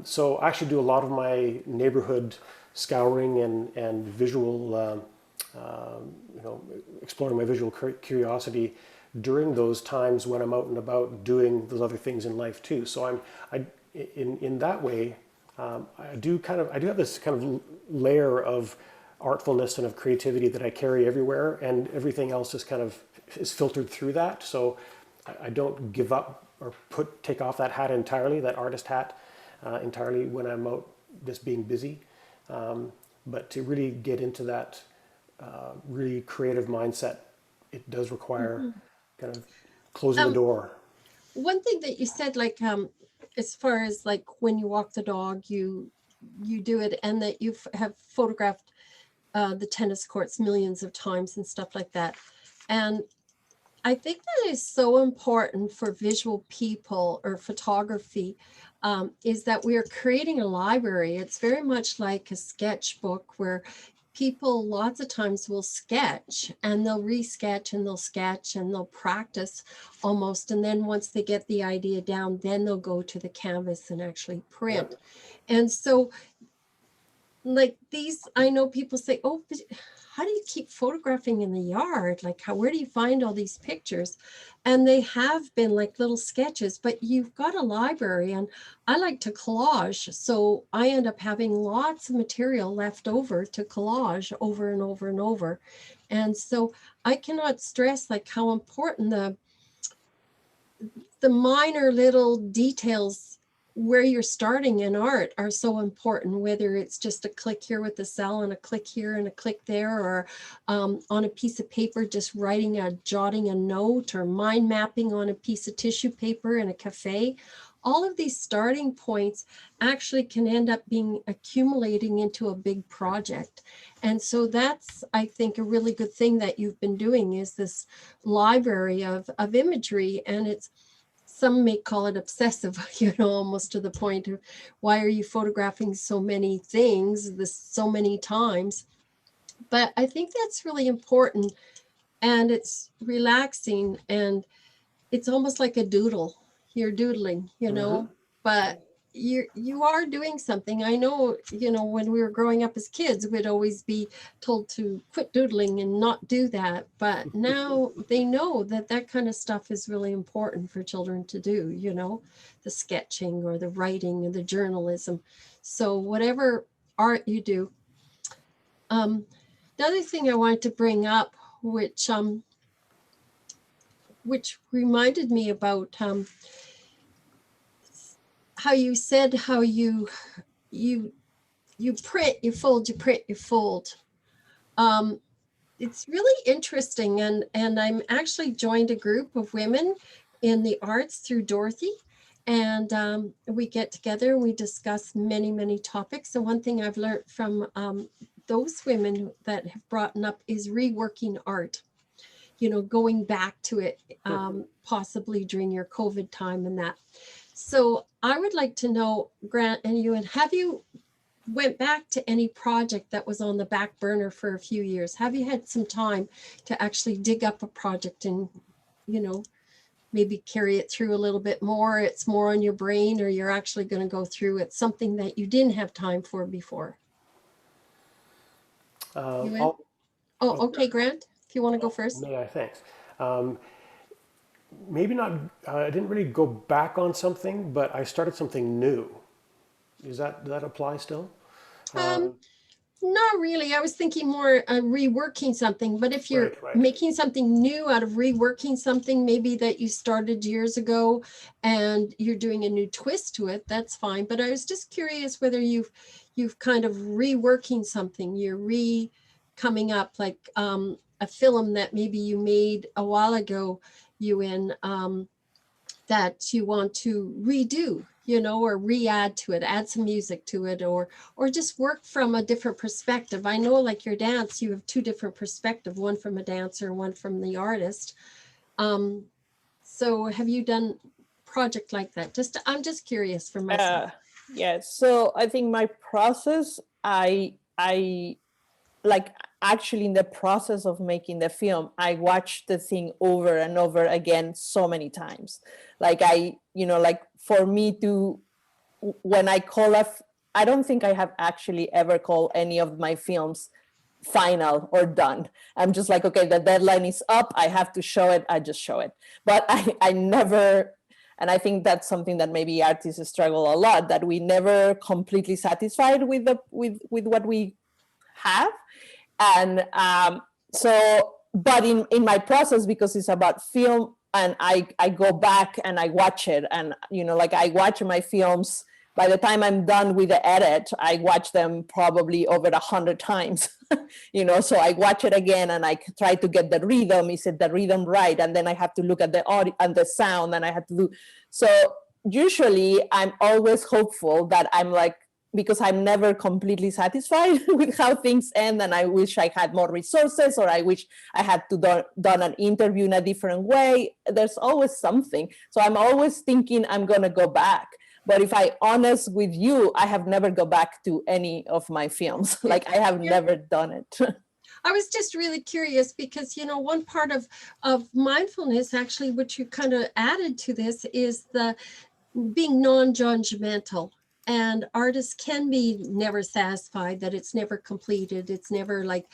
[SPEAKER 6] So I actually do a lot of my neighborhood scouring and visual. Exploring my visual curiosity during those times when I'm out and about doing those other things in life too. So in that way, I do have this kind of layer of artfulness and of creativity that I carry everywhere, and everything else is filtered through that. So I don't give up or take off that hat entirely, that artist hat entirely, when I'm out just being busy. But to really get into that really creative mindset, it does require kind of closing the door.
[SPEAKER 1] One thing that you said, like as far as like when you walk the dog, you do it, and that you have photographed the tennis courts millions of times and stuff like that. And I think that is so important for visual people or photography, is that we are creating a library. It's very much like a sketchbook where people lots of times will sketch and they'll re-sketch and they'll sketch and they'll practice almost. And then once they get the idea down, then they'll go to the canvas and actually print. Yep. And so like these, I know people say, oh, but how do you keep photographing in the yard? Like where do you find all these pictures? And they have been like little sketches, but you've got a library, and I like to collage. So I end up having lots of material left over to collage over and over and over. And so I cannot stress like how important the the minor little details where you're starting in art are so important, whether it's just a click here with the cell and a click here and a click there, or on a piece of paper, just jotting a note, or mind mapping on a piece of tissue paper in a cafe. All of these starting points actually can end up being accumulating into a big project. And so that's, I think, a really good thing that you've been doing, is this library of imagery. And it's, some may call it obsessive, almost to the point of, why are you photographing so many things so many times? But I think that's really important, and it's relaxing, and it's almost like a doodle. You're doodling, but you are doing something. I know, when we were growing up as kids, we'd always be told to quit doodling and not do that. But now they know that kind of stuff is really important for children to do, the sketching or the writing or the journalism. So whatever art you do. The other thing I wanted to bring up, which reminded me about how you said how you print, you fold, you print, you fold. It's really interesting, and I'm actually joined a group of women in the arts through Dorothy, and we get together and we discuss many topics. And one thing I've learned from those women that have brought up is reworking art, going back to it, possibly during your COVID time and that. So I would like to know, Grant and Yuneun, have you went back to any project that was on the back burner for a few years? Have you had some time to actually dig up a project and, maybe carry it through a little bit more? It's more on your brain, or you're actually going to go through it, something that you didn't have time for before? Okay, Grant, if you want to go first.
[SPEAKER 6] May I? Thanks. Maybe not, I didn't really go back on something, but I started something new. Does that apply still?
[SPEAKER 1] Not really. I was thinking more reworking something, but if you're
[SPEAKER 6] Right.
[SPEAKER 1] making something new out of reworking something, maybe that you started years ago and you're doing a new twist to it, that's fine. But I was just curious whether you've kind of reworking something, you're coming up, like a film that maybe you made a while ago, that you want to redo, or re-add to it, add some music to it, or just work from a different perspective. I know, like your dance, you have two different perspectives, one from a dancer, one from the artist. So have you done a project like that? I'm just curious for myself.
[SPEAKER 3] Yeah, so I think my process, I like, actually, in the process of making the film, I watched the thing over and over again so many times. Like like for me to, when I I don't think I have actually ever called any of my films final or done. I'm just like, okay, the deadline is up, I have to show it, I just show it. But I never, and I think that's something that maybe artists struggle a lot, that we never completely satisfied with what we have. And so, but in my process, because it's about film, and I go back and I watch it, and like, I watch my films, by the time I'm done with the edit, I watch them probably over 100 times. So I watch it again and I try to get the rhythm. Is it the rhythm right? And then I have to look at the audio and the sound, and I have to do. So usually I'm always hopeful that I'm like, because I'm never completely satisfied with how things end, and I wish I had more resources, or I wish I had to done an interview in a different way. There's always something. So I'm always thinking I'm gonna go back. But if I'm honest with you, I have never go back to any of my films. Like, I have never done it.
[SPEAKER 1] I was just really curious because, one part of mindfulness, actually, which you kind of added to this, is the being non-judgmental. And artists can be never satisfied, that it's never completed. It's never like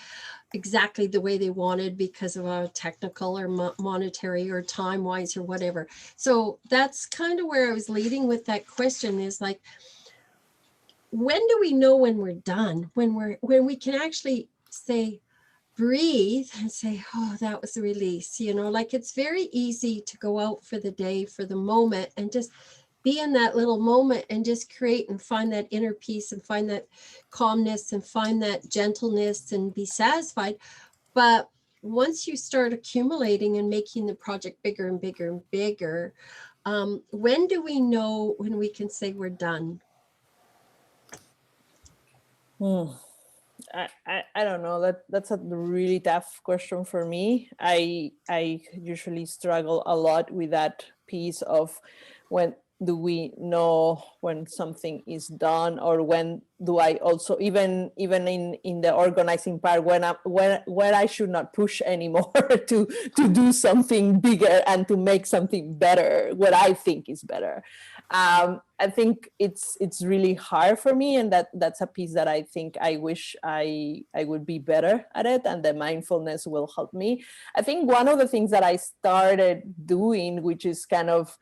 [SPEAKER 1] exactly the way they wanted because of a technical or monetary or time-wise or whatever. So that's kind of where I was leading with that question, is like, when do we know when we're done? When we can actually say, breathe and say, oh, that was a release. You know, like it's very easy to go out for the day, for the moment, and just be in that little moment and just create and find that inner peace and find that calmness and find that gentleness and be satisfied. But once you start accumulating and making the project bigger and bigger and bigger, when do we know when we can say we're done?
[SPEAKER 3] I don't know. That's a really tough question for me. I usually struggle a lot with that piece of when do we know when something is done, or when do I also even in the organizing part when I should not push anymore to do something bigger and to make something better, what I think is better. I think it's really hard for me, and that's a piece that I think I wish I would be better at it, and the mindfulness will help me. I think one of the things that I started doing, which is kind of,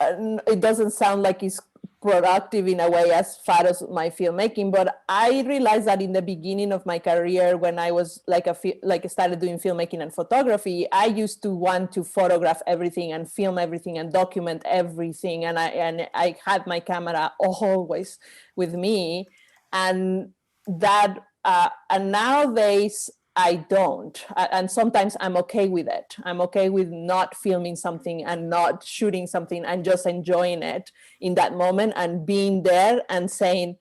[SPEAKER 3] it doesn't sound like it's productive in a way as far as my filmmaking, but I realized that in the beginning of my career, when I was started doing filmmaking and photography, I used to want to photograph everything and film everything and document everything, and I had my camera always with me, and that and nowadays I don't. And sometimes I'm okay with it. I'm okay with not filming something and not shooting something and just enjoying it in that moment and being there and saying,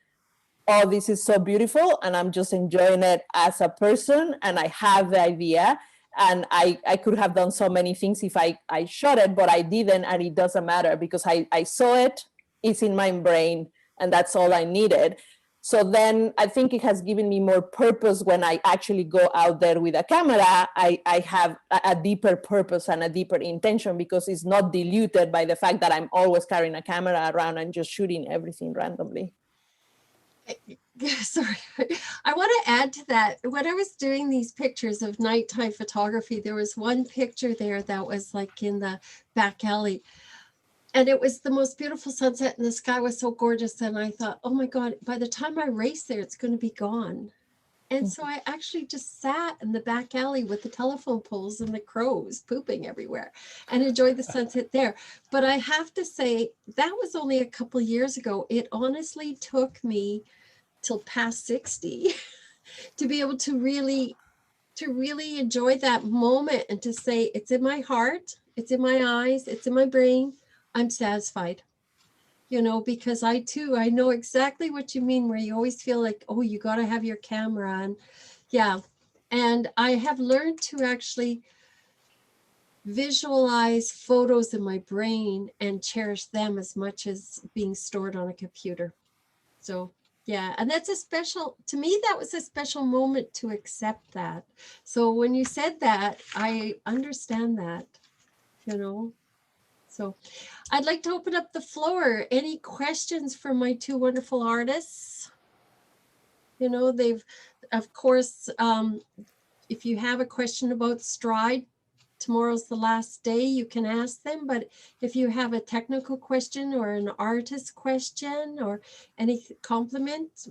[SPEAKER 3] oh, this is so beautiful. And I'm just enjoying it as a person. And I have the idea. And I could have done so many things if I shot it, but I didn't. And it doesn't matter because I saw it, it's in my brain, and that's all I needed. So then I think it has given me more purpose when I actually go out there with a camera. I have a deeper purpose and a deeper intention, because it's not diluted by the fact that I'm always carrying a camera around and just shooting everything randomly.
[SPEAKER 1] Sorry, I want to add to that. When I was doing these pictures of nighttime photography, there was one picture there that was like in the back alley. And it was the most beautiful sunset, and the sky was so gorgeous. And I thought, oh my God, by the time I race there, it's going to be gone. And so I actually just sat in the back alley with the telephone poles and the crows pooping everywhere and enjoyed the sunset there. But I have to say, that was only a couple of years ago. It honestly took me till past 60 to be able to really enjoy that moment and to say, it's in my heart, it's in my eyes, it's in my brain. I'm satisfied, you know, because I know exactly what you mean, where you always feel like, oh, you got to have your camera. And yeah. And I have learned to actually visualize photos in my brain and cherish them as much as being stored on a computer. So yeah, and that's a special, to me, that was a special moment to accept that. So when you said that, I understand that, you know. So I'd like to open up the floor. Any questions for my two wonderful artists? You know, they've, of course, if you have a question about Stride, tomorrow's the last day, you can ask them. But if you have a technical question or an artist question or any compliments.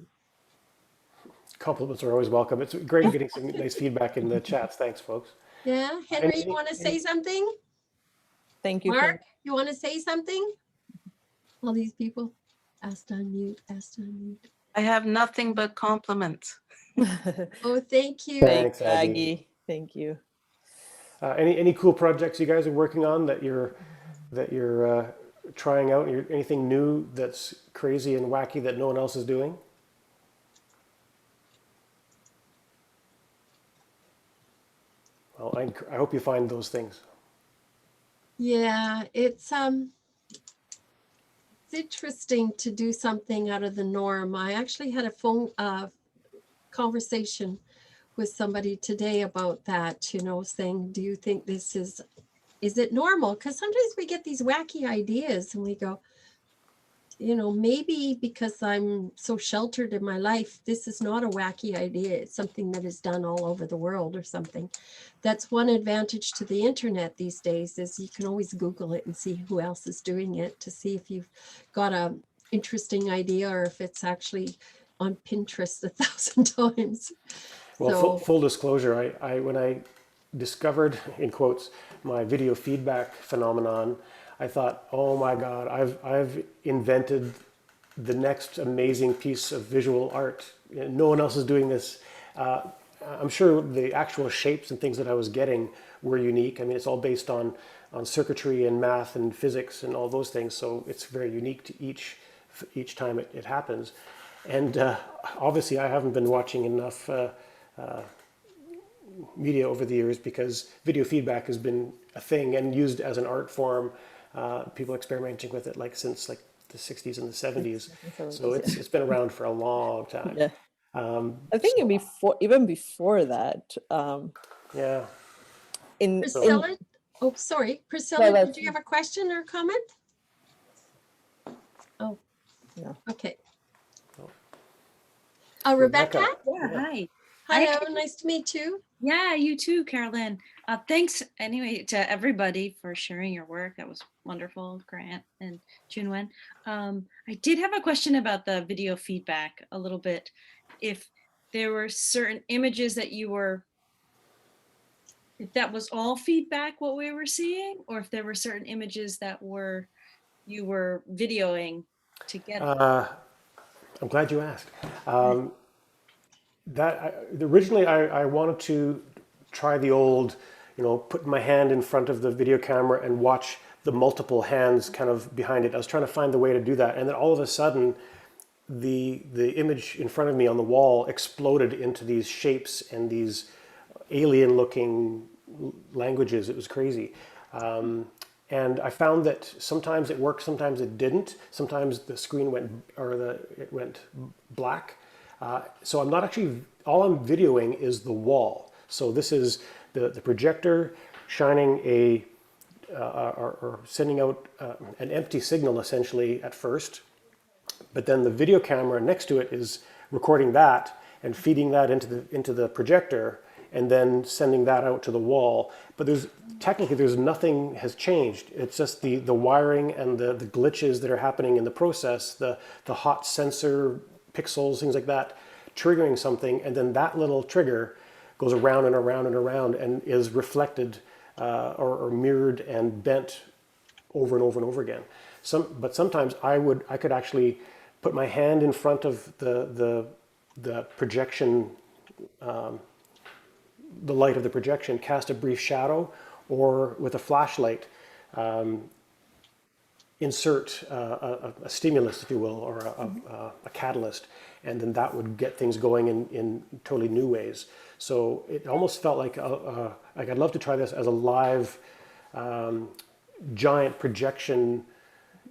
[SPEAKER 6] Compliments are always welcome. It's great getting some nice feedback in the chats. Thanks, folks.
[SPEAKER 1] Yeah, Henry, you want to say something?
[SPEAKER 3] Thank you.
[SPEAKER 1] Mark, you want to say something? All these people asked on mute, asked on mute.
[SPEAKER 8] I have nothing but compliments.
[SPEAKER 1] Oh, thank you.
[SPEAKER 6] Thanks,
[SPEAKER 3] Aggie. Thank you.
[SPEAKER 6] Any cool projects you guys are working on that you're trying out? Anything new that's crazy and wacky that no one else is doing? Well, I hope you find those things.
[SPEAKER 1] Yeah, it's interesting to do something out of the norm. I actually had a phone conversation with somebody today about that, you know, saying, do you think this is it normal? Because sometimes we get these wacky ideas and we go, you know, maybe because I'm so sheltered in my life, this is not a wacky idea. It's something that is done all over the world or something. That's one advantage to the internet these days, is you can always Google it and see who else is doing it, to see if you've got a interesting idea or if it's actually on Pinterest 1,000 times.
[SPEAKER 6] Well,
[SPEAKER 1] So
[SPEAKER 6] full disclosure, I when I discovered, in quotes, my video feedback phenomenon, I thought, oh my God, I've invented the next amazing piece of visual art. No one else is doing this. I'm sure the actual shapes and things that I was getting were unique. I mean, it's all based on circuitry and math and physics and all those things. So it's very unique to each time it happens. And obviously, I haven't been watching enough media over the years because video feedback has been a thing and used as an art form. People experimenting with it since the 60s and the 70s. So it's been around for a long time.
[SPEAKER 3] Yeah. I think even before that,
[SPEAKER 6] Yeah.
[SPEAKER 1] Priscilla, oh, sorry. Priscilla, did you have a question or comment? Oh,
[SPEAKER 3] No.
[SPEAKER 1] okay. Rebecca?
[SPEAKER 9] Yeah, hi.
[SPEAKER 1] Hello, nice to meet you.
[SPEAKER 9] Yeah, you too, Carolyn. Thanks anyway to everybody for sharing your work. That was wonderful, Grant and Yunuen. I did have a question about the video feedback a little bit. If there were certain images that if that was all feedback what we were seeing, or if there were certain images that you were videoing together.
[SPEAKER 6] I'm glad you asked. Originally I wanted to try the old, put my hand in front of the video camera and watch the multiple hands kind of behind it. I was trying to find the way to do that, and then all of a sudden, the image in front of me on the wall exploded into these shapes and these alien-looking languages. It was crazy. And I found that sometimes it worked, sometimes it didn't. Sometimes the screen it went black. So I'm not actually, all I'm videoing is the wall. So this is the projector shining or sending out an empty signal essentially at first. But then the video camera next to it is recording that and feeding that into the projector, and then sending that out to the wall. But there's nothing has changed. It's just the wiring and the glitches that are happening in the process, the hot sensor pixels, things like that, triggering something, and then that little trigger goes around and around and around and is reflected or mirrored and bent over and over and over again. But sometimes I could actually put my hand in front of the projection, the light of the projection, cast a brief shadow, or with a flashlight, insert a stimulus, if you will, or a catalyst, and then that would get things going in totally new ways. So it almost felt like I'd love to try this as a live giant projection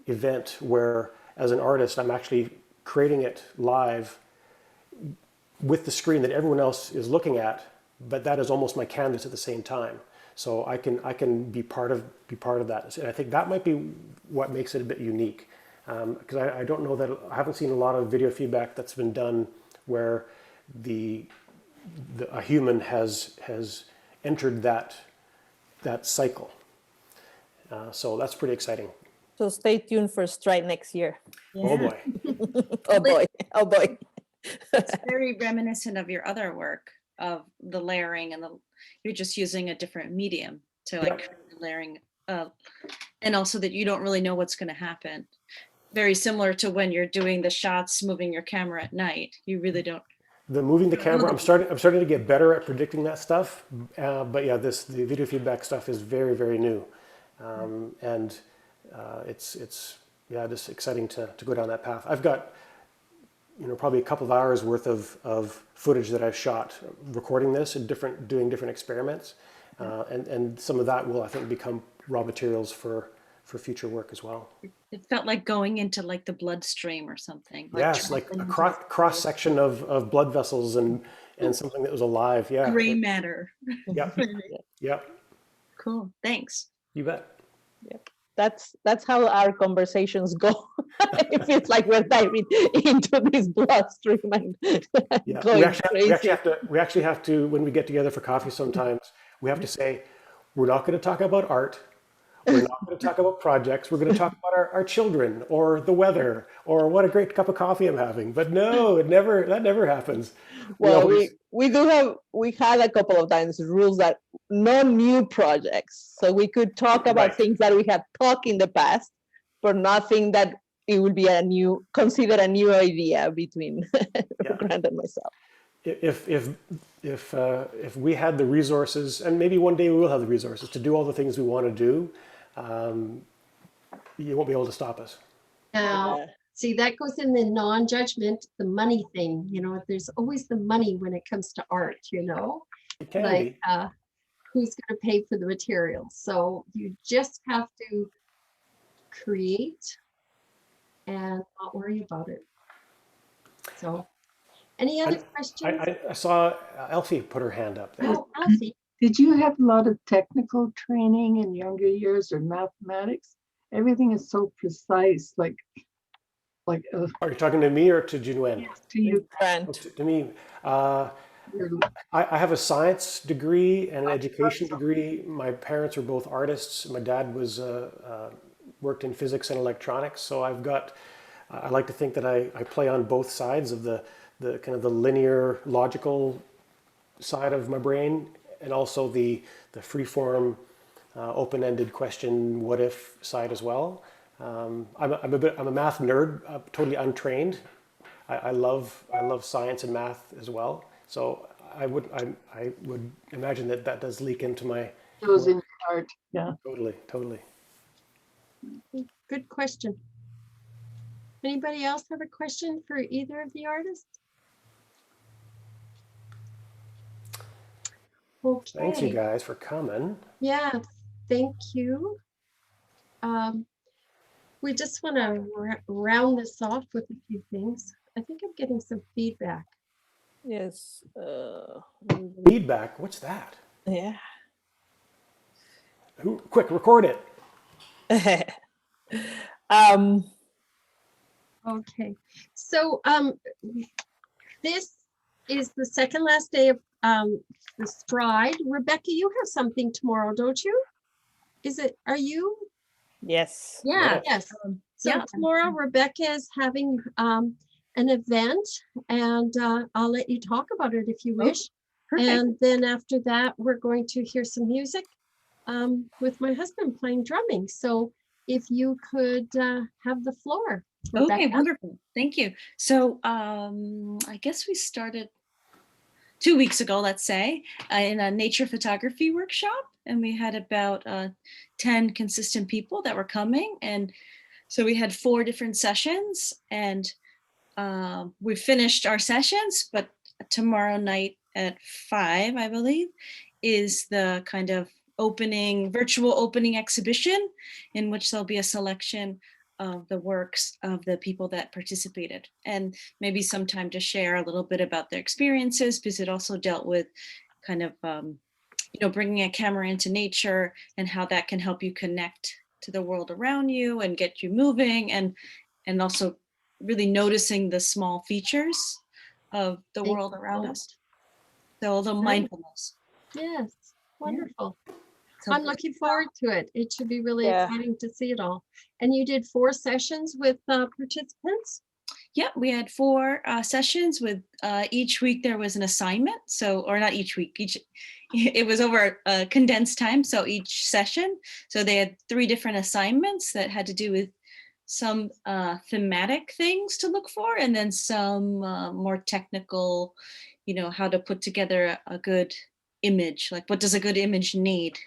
[SPEAKER 6] event where, as an artist, I'm actually creating it live with the screen that everyone else is looking at, but that is almost my canvas at the same time. So I can be part of that, and I think that might be what makes it a bit unique, because I don't know that I haven't seen a lot of video feedback that's been done where a human has entered that cycle. So that's pretty exciting.
[SPEAKER 3] So stay tuned for Stride next year.
[SPEAKER 9] Yeah.
[SPEAKER 6] Oh boy.
[SPEAKER 3] Oh boy. Oh boy.
[SPEAKER 9] It's very reminiscent of your other work of the layering and you're just using a different medium to create the layering, and also that you don't really know what's going to happen. Very similar to when you're doing the shots, moving your camera at night. You really don't.
[SPEAKER 6] Moving the camera, I'm starting to get better at predicting that stuff. But yeah, the video feedback stuff is very, very new, and it's just exciting to go down that path. I've got probably a couple of hours worth of footage that I've shot recording this and doing different experiments, and some of that will, I think, become raw materials for future work as well.
[SPEAKER 9] It felt like going into the bloodstream or something.
[SPEAKER 6] Yes, like a cross section of blood vessels and something that was alive. Yeah.
[SPEAKER 9] Gray matter.
[SPEAKER 6] Yep. Yep.
[SPEAKER 9] Cool. Thanks.
[SPEAKER 6] You bet.
[SPEAKER 3] Yep. That's how our conversations go. It feels like we're diving into this bloodstream and going crazy.
[SPEAKER 6] We actually have to, when we get together for coffee sometimes, we have to say, we're not going to talk about art. We're not going to talk about projects. We're going to talk about our children or the weather or what a great cup of coffee I'm having. But no, that never happens.
[SPEAKER 3] Well, we had a couple of times rules that no new projects. So we could talk about
[SPEAKER 6] Right.
[SPEAKER 3] things that we had talked in the past, but nothing that it would be considered a new idea between Grant and myself.
[SPEAKER 6] If we had the resources, and maybe one day we will have the resources to do all the things we want to do, you won't be able to stop us.
[SPEAKER 1] Now, see, that goes in the non-judgment, the money thing, there's always the money when it comes to art,
[SPEAKER 6] It can
[SPEAKER 1] like
[SPEAKER 6] be.
[SPEAKER 1] who's going to pay for the materials. So you just have to create and not worry about it. So any other questions?
[SPEAKER 6] I saw Elfie put her hand up there.
[SPEAKER 1] Oh, Alfie.
[SPEAKER 10] Did you have a lot of technical training in younger years or mathematics? Everything is so precise, like.
[SPEAKER 6] Are you talking to me or to Yunuen?
[SPEAKER 10] To you,
[SPEAKER 3] Grant.
[SPEAKER 6] To me. I have a science degree and an education degree. My parents were both artists. My dad was worked in physics and electronics. So I like to think that I play on both sides of the kind of the linear logical side of my brain, and also the free-form open-ended question what if side as well. I'm a math nerd, totally untrained. I love science and math as well. So I would imagine that does leak into my
[SPEAKER 10] goes in art. Yeah.
[SPEAKER 6] Totally.
[SPEAKER 1] Good question. Anybody else have a question for either of the artists? Okay.
[SPEAKER 6] Thanks you guys for coming.
[SPEAKER 1] Yeah, thank you. We just want to round this off with a few things. I think I'm getting some feedback.
[SPEAKER 3] Yes.
[SPEAKER 6] Feedback? What's that?
[SPEAKER 3] Yeah.
[SPEAKER 6] Quick, record it.
[SPEAKER 1] Okay, so this is the second last day of the stride. Rebecca, you have something tomorrow, don't you? Are you?
[SPEAKER 3] Yes.
[SPEAKER 1] Yeah. Yes. So
[SPEAKER 9] yeah.
[SPEAKER 1] tomorrow Rebecca is having an event, and I'll let you talk about it if you wish.
[SPEAKER 9] Perfect.
[SPEAKER 1] And then after that, we're going to hear some music with my husband playing drumming. So if you could have the floor.
[SPEAKER 9] Okay,
[SPEAKER 1] Rebecca.
[SPEAKER 9] wonderful. Thank you. So I guess we started 2 weeks ago, let's say, in a nature photography workshop. And we had about 10 consistent people that were coming. And so we had 4 different sessions, and we finished our sessions, but tomorrow night at 5, I believe, is the kind of virtual opening exhibition in which there'll be a selection of the works of the people that participated, and maybe some time to share a little bit about their experiences, because it also dealt with kind of, bringing a camera into nature and how that can help you connect to the world around you and get you moving, and also really noticing the small features of the world around us. So a little mindfulness.
[SPEAKER 1] Yes, wonderful.
[SPEAKER 9] So
[SPEAKER 1] I'm looking forward to it. It should be really exciting to see it all. And you did 4 sessions with participants?
[SPEAKER 9] Yeah, we had 4 sessions with each week there was an assignment. So, or not each week, it was over a condensed time. So each session, so they had 3 different assignments that had to do with some thematic things to look for, and then some more technical, how to put together a good image, like what does a good image need,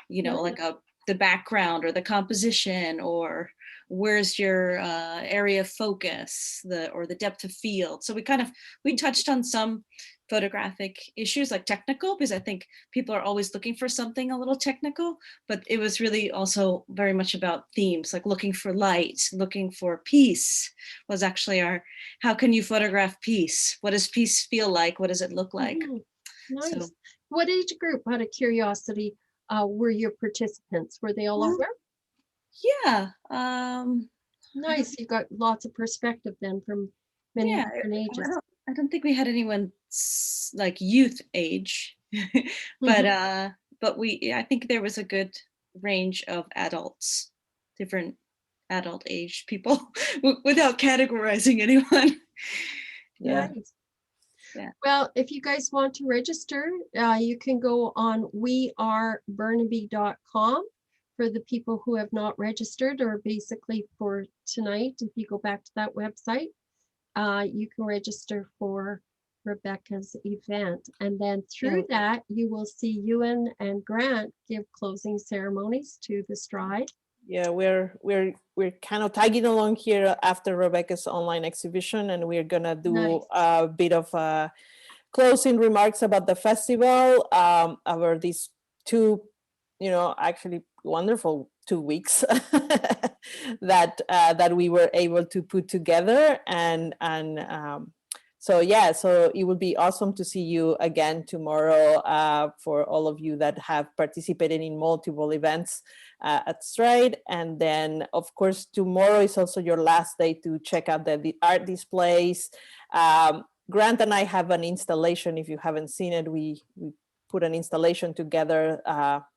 [SPEAKER 9] like the background or the composition, or where's your area of focus, or the depth of field. So we touched on some photographic issues, like technical, because I think people are always looking for something a little technical, but it was really also very much about themes, like looking for light, looking for peace was actually how can you photograph peace? What does peace feel like? What does it look like?
[SPEAKER 1] Nice.
[SPEAKER 9] So,
[SPEAKER 1] what age group, out of curiosity, were your participants? Were they all over?
[SPEAKER 9] Yeah.
[SPEAKER 1] Nice. You got lots of perspective then from many different ages.
[SPEAKER 9] I don't think we had anyone like youth age, but I think there was a good range of adults, different adult age people without categorizing anyone.
[SPEAKER 3] Yeah.
[SPEAKER 1] Nice.
[SPEAKER 9] Yeah.
[SPEAKER 1] Well, if you guys want to register, you can go on weareburnaby.com for the people who have not registered, or basically for tonight, if you go back to that website, you can register for Rebecca's event. And then through that, you will see Yunuen and Grant give closing ceremonies to the Stride.
[SPEAKER 3] Yeah, we're kind of tagging along here after Rebecca's online exhibition, and we're gonna do
[SPEAKER 1] Nice.
[SPEAKER 3] a bit of closing remarks about the festival, about these two, actually wonderful 2 weeks that we were able to put together, and so yeah, so it would be awesome to see you again tomorrow, for all of you that have participated in multiple events at Stride. And then of course tomorrow is also your last day to check out the art displays. Grant and I have an installation. If you haven't seen it, we put an installation together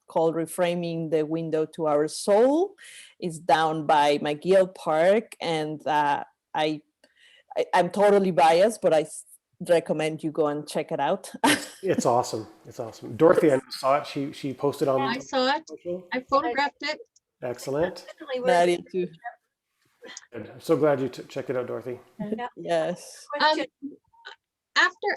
[SPEAKER 3] called Reframing the Window to Our Soul. It's down by McGill Park, and I'm totally biased, but I recommend you go and check it out.
[SPEAKER 6] It's awesome. It's awesome. Dorothy, I saw it. She posted on.
[SPEAKER 1] I saw it.
[SPEAKER 6] social.
[SPEAKER 1] I photographed it.
[SPEAKER 6] Excellent.
[SPEAKER 5] Definitely worth
[SPEAKER 3] Nadia
[SPEAKER 5] it.
[SPEAKER 3] too.
[SPEAKER 6] Good. I'm so glad you checked it out, Dorothy.
[SPEAKER 3] Yes.
[SPEAKER 5] Question.
[SPEAKER 1] After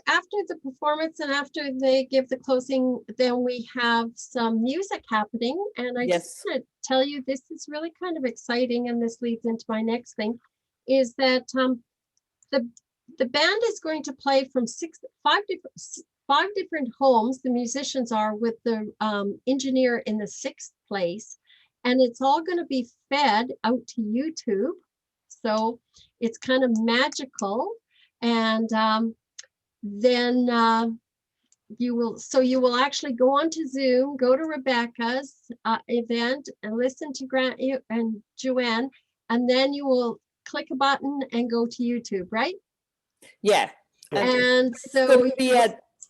[SPEAKER 1] the performance and after they give the closing, then we have some music happening. And I just
[SPEAKER 3] Yes.
[SPEAKER 1] want to tell you, this is really kind of exciting, and this leads into my next thing, is that the band is going to play from five different homes. The musicians are with the engineer in the 6th place, and it's all going to be fed out to YouTube. So it's kind of magical. And then you will actually go onto Zoom, go to Rebecca's event and listen to Grant and Yuneun, and then you will click a button and go to YouTube, right?
[SPEAKER 3] Yeah.
[SPEAKER 1] And so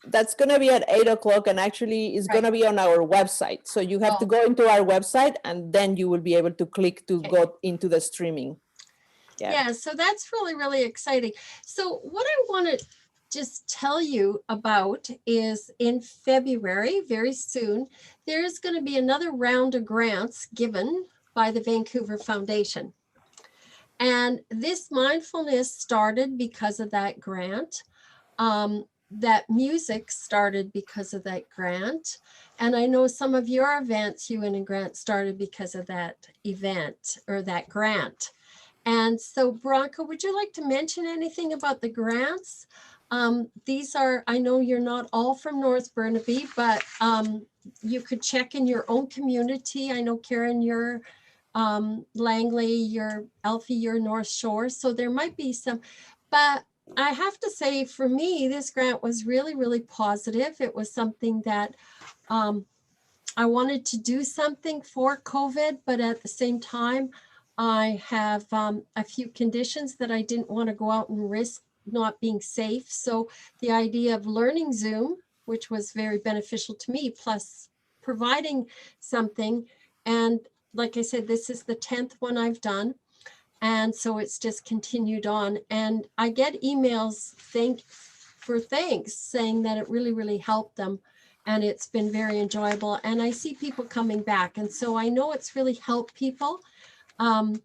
[SPEAKER 3] that's going to be at 8 o'clock, and actually it's going to be on our website. So you have to go into our website, and then you will be able to click to go into the streaming.
[SPEAKER 1] Yeah, so that's really, really exciting. So what I want to just tell you about is in February, very soon, there's going to be another round of grants given by the Vancouver Foundation. And this mindfulness started because of that grant. That music started because of that grant. And I know some of your events, Yunuen and Grant, started because of that event or that grant. And so, Bronca, would you like to mention anything about the grants? These are, I know you're not all from North Burnaby, but you could check in your own community. I know, Karen, you're Langley, you're Alfie, you're North Shore. So there might be some, but I have to say, for me, this grant was really, really positive. It was something that I wanted to do something for COVID, but at the same time, I have a few conditions that I didn't want to go out and risk not being safe. So the idea of learning Zoom, which was very beneficial to me, plus providing something. And like I said, this is the 10th one I've done. And so it's just continued on. And I get emails thanks saying that it really, really helped them. And it's been very enjoyable. And I see people coming back. And so I know it's really helped people. And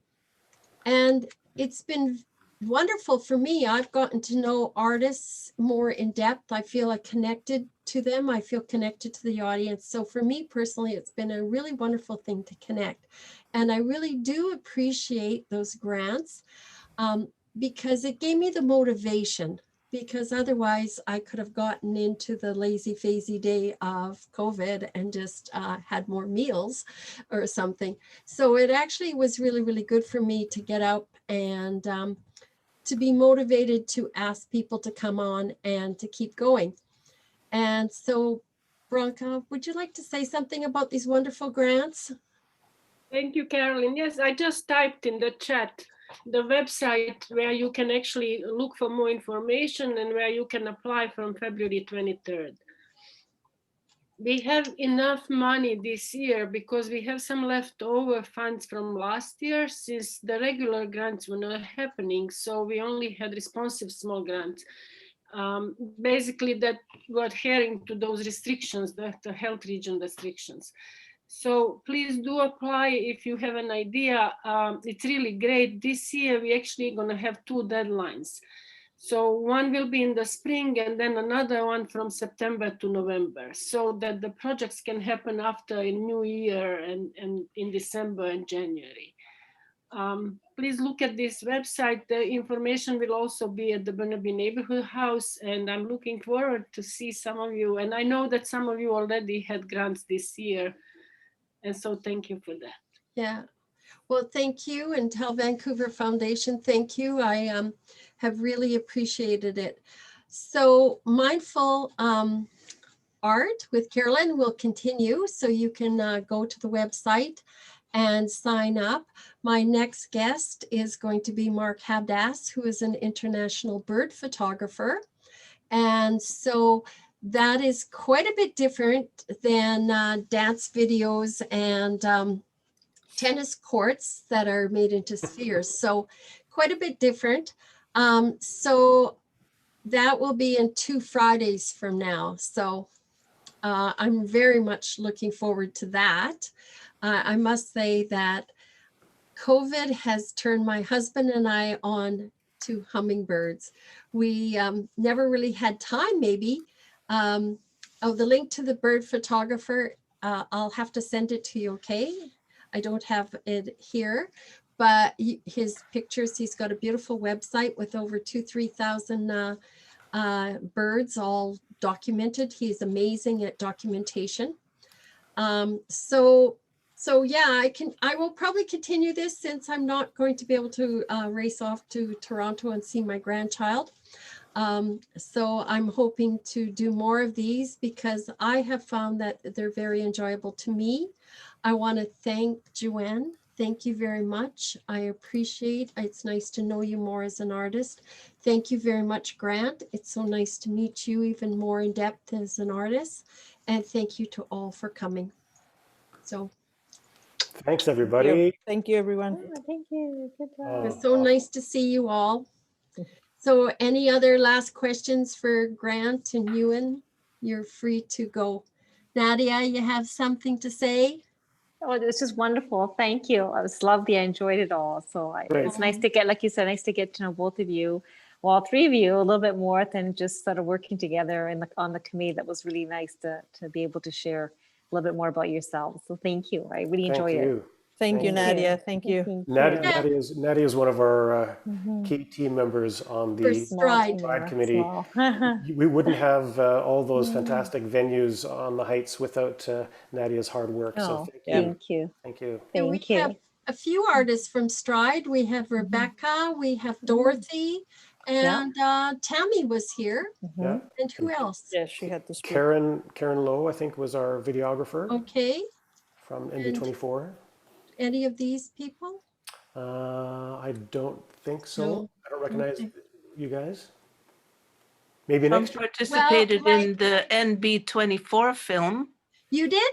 [SPEAKER 1] it's been wonderful for me. I've gotten to know artists more in depth. I feel connected to them. I feel connected to the audience. So for me personally, it's been a really wonderful thing to connect. And I really do appreciate those grants because it gave me the motivation, because otherwise I could have gotten into the lazy-fazy day of COVID and just had more meals or something. So it actually was really, really good for me to get out and to be motivated to ask people to come on and to keep going. And so, Bronca, would you like to say something about these wonderful grants?
[SPEAKER 2] Thank you, Carolyn. Yes, I just typed in the chat the website where you can actually look for more information and where you can apply from February 23rd. We have enough money this year because we have some leftover funds from last year since the regular grants were not happening. So we only had responsive small grants. Basically, that got adhering to those restrictions, the health region restrictions. So please do apply if you have an idea. It's really great. This year, we actually going to have 2 deadlines. So one will be in the spring and then another one from September to November, so that the projects can happen after a new year and in December and January. Please look at this website. The information will also be at the Burnaby Neighborhood House, and I'm looking forward to see some of you. And I know that some of you already had grants this year, and so thank you for that.
[SPEAKER 1] Yeah. Well, thank you, and tell Vancouver Foundation, thank you. I have really appreciated it. So Mindful Art with Carolyn will continue, so you can go to the website and sign up. My next guest is going to be Mark Habdas, who is an international bird photographer. And so that is quite a bit different than dance videos and tennis courts that are made into spheres. So quite a bit different. So that will be in 2 Fridays from now. So I'm very much looking forward to that. I must say that COVID has turned my husband and I on to hummingbirds. We never really had time, maybe. Oh, the link to the bird photographer, I'll have to send it to you, okay? I don't have it here, but his pictures, he's got a beautiful website with over 3,000 birds all documented. He's amazing at documentation. So yeah, I will probably continue this since I'm not going to be able to race off to Toronto and see my grandchild. So I'm hoping to do more of these because I have found that they're very enjoyable to me. I want to thank Yunuen. Thank you very much. I appreciate it. It's nice to know you more as an artist. Thank you very much, Grant. It's so nice to meet you even more in depth as an artist. And thank you to all for coming. So
[SPEAKER 6] Thanks, everybody.
[SPEAKER 3] Thank you, everyone.
[SPEAKER 11] Thank you. Good
[SPEAKER 1] it was
[SPEAKER 11] job.
[SPEAKER 1] so nice to see you all. So any other last questions for Grant and Yunuen? You're free to go. Nadia, you have something to say?
[SPEAKER 11] Oh, this is wonderful. Thank you. It was lovely. I enjoyed it all. So it's nice to get, like you said, nice to get to know both of you, well, all 3 of you, a little bit more than just sort of working together on the committee. That was really nice to be able to share a little bit more about yourselves. So thank you. I really enjoyed it.
[SPEAKER 3] Thank you, Nadia. Thank you.
[SPEAKER 6] Nadia is one of our key team members on the Stride committee. We wouldn't have all those fantastic venues on the Heights without Nadia's hard work. So thank you. Thank you.
[SPEAKER 1] And we have a few artists from Stride. We have Rebecca, we have Dorothy, and Tammy was here.
[SPEAKER 6] Yeah.
[SPEAKER 1] And who else?
[SPEAKER 3] Yeah, she had this.
[SPEAKER 6] Karen Lowe, I think, was our videographer.
[SPEAKER 1] Okay.
[SPEAKER 6] From NB24.
[SPEAKER 1] Any of these people?
[SPEAKER 6] I don't think so.
[SPEAKER 1] No.
[SPEAKER 6] I don't recognize you guys. Maybe next year.
[SPEAKER 8] Participated in the NB24 film.
[SPEAKER 1] You did?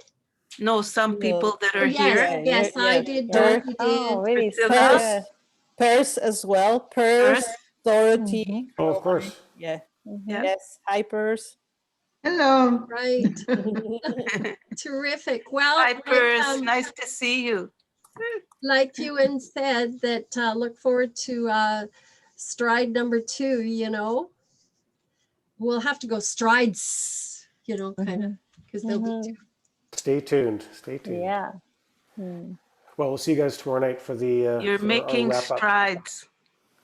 [SPEAKER 8] No, some people that are here.
[SPEAKER 1] Yes, I did. Dorothy did.
[SPEAKER 11] Oh, really?
[SPEAKER 3] Pers as well. Pers, Dorothy.
[SPEAKER 6] Oh, of course.
[SPEAKER 3] Yeah. Yes. Hi, Pers.
[SPEAKER 10] Hello.
[SPEAKER 1] Right. Terrific. Well,
[SPEAKER 8] hi, Pers. Nice to see you.
[SPEAKER 1] Like Yunuen said, that look forward to stride number 2, you know. We'll have to go strides, you know, kind of, because there'll be 2.
[SPEAKER 6] Stay tuned. Stay tuned.
[SPEAKER 11] Yeah.
[SPEAKER 6] Well, we'll see you guys tomorrow night for the
[SPEAKER 8] You're
[SPEAKER 6] for
[SPEAKER 8] making
[SPEAKER 6] our wrap-up.
[SPEAKER 8] strides.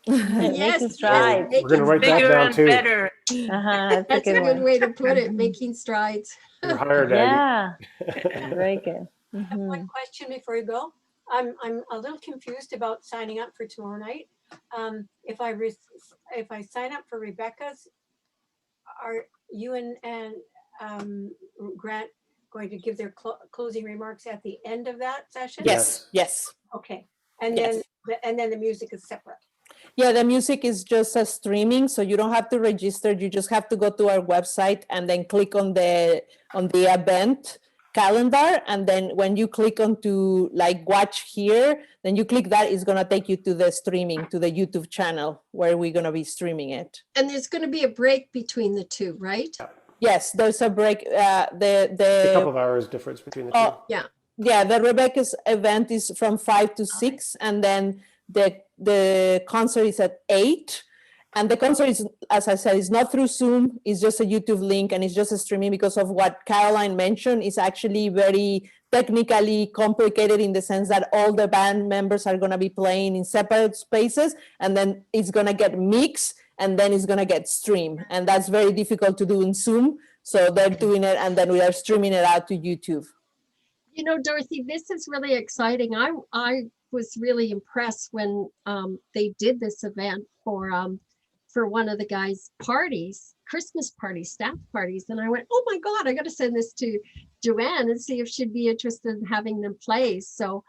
[SPEAKER 1] Yes,
[SPEAKER 11] strides.
[SPEAKER 6] We're going to write that down too.
[SPEAKER 8] Better.
[SPEAKER 1] That's a good way to put it, making strides.
[SPEAKER 6] You're hired,
[SPEAKER 11] yeah. Very good.
[SPEAKER 5] I have one question before you go. I'm a little confused about signing up for tomorrow night. If I sign up for Rebecca's, are Yunuen and Grant going to give their closing remarks at the end of that session?
[SPEAKER 3] Yes.
[SPEAKER 5] Okay. And then the music is separate.
[SPEAKER 3] Yeah, the music is just a streaming, so you don't have to register. You just have to go to our website and then click on the event calendar. And then when you click onto like watch here, then you click that, it's gonna take you to the streaming, to the YouTube channel where we're gonna be streaming it.
[SPEAKER 1] And there's going to be a break between the two, right?
[SPEAKER 3] Yes, there's a break.
[SPEAKER 6] A couple of hours difference between the two.
[SPEAKER 1] Yeah.
[SPEAKER 3] Yeah, the Rebecca's event is from 5 to 6, and then the concert is at 8. And the concert is, as I said, is not through Zoom. It's just a YouTube link, and it's just a streaming because of what Caroline mentioned. It's actually very technically complicated in the sense that all the band members are going to be playing in separate spaces, and then it's going to get mixed, and then it's going to get streamed. And that's very difficult to do in Zoom. So they're doing it, and then we are streaming it out to YouTube.
[SPEAKER 1] You know, Dorothy, this is really exciting. I was really impressed when they did this event for one of the guys' parties, Christmas parties, staff parties. And I went, oh my God, I got to send this to Joanne and see if she'd be interested in having them play. So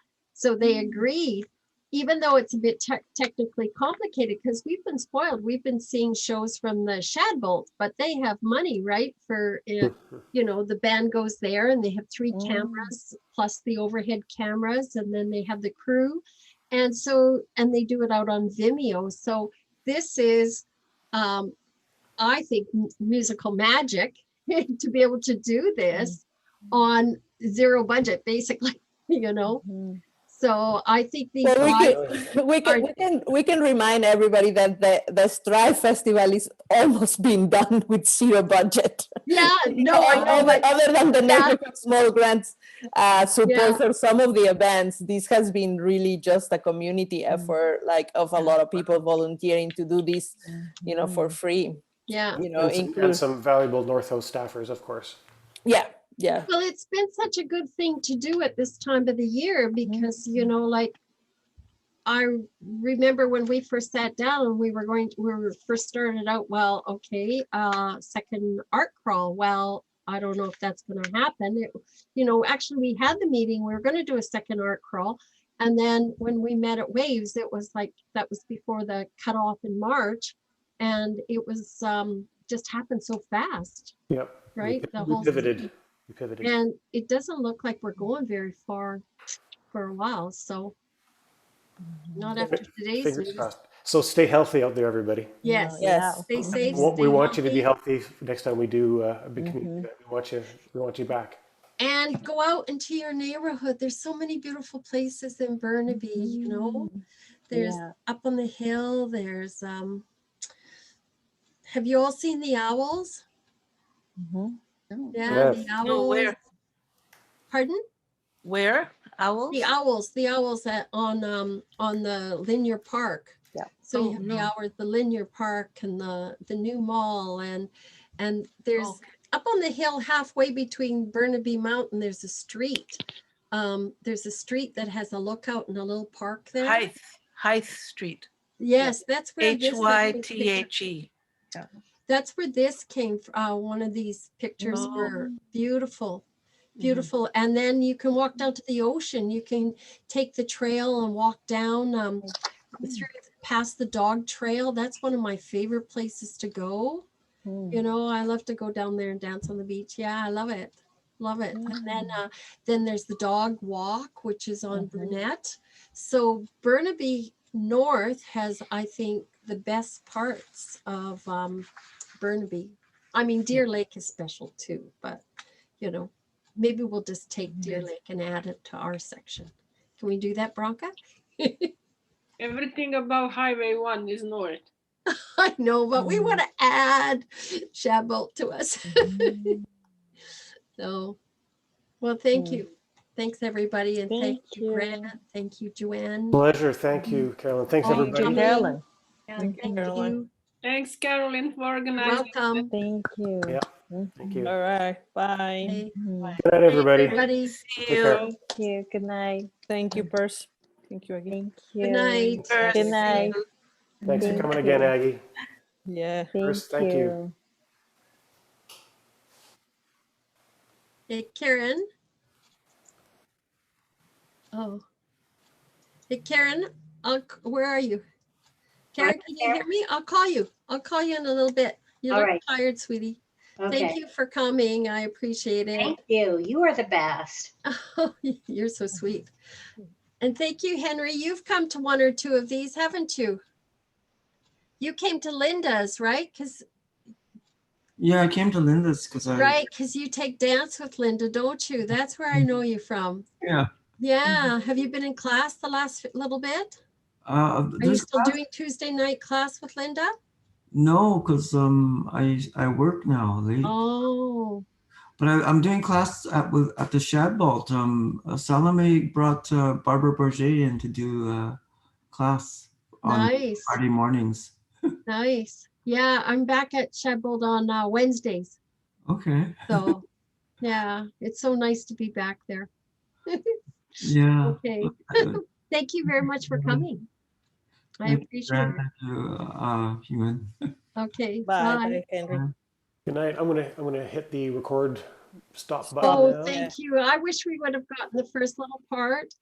[SPEAKER 1] they agreed, even though it's a bit technically complicated, because we've been spoiled. We've been seeing shows from the Shadbolt, but they have money, right? For, you know, the band goes there and they have 3 cameras plus the overhead cameras, and then they have the crew. And they do it out on Vimeo. So this is, I think, musical magic to be able to do this on 0 budget, basically, you know. So I think these
[SPEAKER 3] we can remind everybody that the Strive Festival is almost being done with 0 budget.
[SPEAKER 1] Yeah, no, I know, but
[SPEAKER 3] other than the neighborhood small grants support for some of the events, this has been really just a community effort, like of a lot of people volunteering to do this, you know, for free.
[SPEAKER 1] Yeah,
[SPEAKER 3] you know,
[SPEAKER 6] and some valuable North Host staffers, of course.
[SPEAKER 3] Yeah. Yeah.
[SPEAKER 1] Well, it's been such a good thing to do at this time of the year because, you know, like I remember when we first sat down and we were first started out, well, okay, second art crawl. Well, I don't know if that's going to happen. You know, actually we had the meeting, we were going to do a second art crawl. And then when we met at Waves, it was like, that was before the cutoff in March. And it was just happened so fast.
[SPEAKER 6] Yep.
[SPEAKER 1] Right.
[SPEAKER 6] We pivoted.
[SPEAKER 1] And it doesn't look like we're going very far for a while. So not after today's news.
[SPEAKER 6] So stay healthy out there, everybody.
[SPEAKER 1] Yes. Stay safe.
[SPEAKER 6] We want you to be healthy next time we do a big community event. We want you back.
[SPEAKER 1] And go out into your neighborhood. There's so many beautiful places in Burnaby, you know. There's up on the hill. There's have you all seen the owls? Yeah, the owls.
[SPEAKER 8] No, where?
[SPEAKER 1] Pardon?
[SPEAKER 8] Where? Owls?
[SPEAKER 1] The owls on the Linear Park.
[SPEAKER 11] Yeah.
[SPEAKER 1] So you have the Linear Park and the new mall and there's up on the hill halfway between Burnaby Mountain, there's a street. There's a street that has a lookout and a little park there.
[SPEAKER 8] Hythe Street.
[SPEAKER 1] Yes, that's where
[SPEAKER 8] Hythe.
[SPEAKER 1] Yeah. That's where this came from. One of these pictures were beautiful. Beautiful. And then you can walk down to the ocean. You can take the trail and walk down past the dog trail. That's one of my favorite places to go. You know, I love to go down there and dance on the beach. Yeah, I love it. Love it. And then there's the dog walk, which is on Burnett. So Burnaby North has, I think, the best parts of Burnaby. I mean, Deer Lake is special too, but you know, maybe we'll just take Deer Lake and add it to our section. Can we do that, Bronca?
[SPEAKER 2] Everything above Highway 1 is north.
[SPEAKER 1] I know, but we want to add Shadbolt to us. So, well, thank you. Thanks, everybody. And thank you, Grant. Thank you, Joanne.
[SPEAKER 6] Pleasure. Thank you, Carolyn. Thanks, everybody.
[SPEAKER 11] Carolyn.
[SPEAKER 1] Thank you.
[SPEAKER 2] Thanks, Carolyn, for organizing.
[SPEAKER 1] Welcome.
[SPEAKER 11] Thank you.
[SPEAKER 6] Yeah. Thank you.
[SPEAKER 3] All right. Bye.
[SPEAKER 1] Okay.
[SPEAKER 6] Good night, everybody.
[SPEAKER 8] See
[SPEAKER 6] Take
[SPEAKER 8] you.
[SPEAKER 6] care.
[SPEAKER 11] Thank you. Good night.
[SPEAKER 3] Thank you, Purse. Thank you again.
[SPEAKER 11] Thank you.
[SPEAKER 1] Good night.
[SPEAKER 11] Good night.
[SPEAKER 6] Thanks for coming again, Aggie.
[SPEAKER 3] Yeah.
[SPEAKER 6] First, thank you.
[SPEAKER 1] Hey, Karen. Oh. Hey, Karen, where are you? Karen, can you hear me? I'll call you. I'll call you in a little bit. You
[SPEAKER 12] All
[SPEAKER 1] look
[SPEAKER 12] right.
[SPEAKER 1] tired, sweetie.
[SPEAKER 12] Okay.
[SPEAKER 1] Thank you for coming. I appreciate it.
[SPEAKER 12] Thank you. You are the best.
[SPEAKER 1] Oh, you're so sweet. And thank you, Henry. You've come to one or two of these, haven't you? You came to Linda's, right?
[SPEAKER 13] Yeah, I came to Linda's because
[SPEAKER 1] Because you take dance with Linda, don't you? That's where I know you from.
[SPEAKER 13] Yeah.
[SPEAKER 1] Yeah. Have you been in class the last little bit? Are you
[SPEAKER 13] There's
[SPEAKER 1] still doing Tuesday night class with Linda?
[SPEAKER 13] no, because I work now late.
[SPEAKER 1] Oh,
[SPEAKER 13] But I'm doing class at the Shadbolt. Salome brought Barbara Bourget in to do class on
[SPEAKER 1] nice.
[SPEAKER 13] Friday mornings.
[SPEAKER 1] Nice. Yeah, I'm back at Sheffield on Wednesdays.
[SPEAKER 13] Okay.
[SPEAKER 1] So, yeah, it's so nice to be back there.
[SPEAKER 13] Yeah.
[SPEAKER 1] Okay. Thank you very much for coming. I appreciate it.
[SPEAKER 13] Thank you, Yunuen.
[SPEAKER 1] Okay.
[SPEAKER 3] Bye,
[SPEAKER 1] Bye.
[SPEAKER 3] bye, Henry.
[SPEAKER 6] Good night. I'm gonna hit the record stop button
[SPEAKER 1] Oh,
[SPEAKER 6] now.
[SPEAKER 1] thank you. I wish we would have gotten the first little part.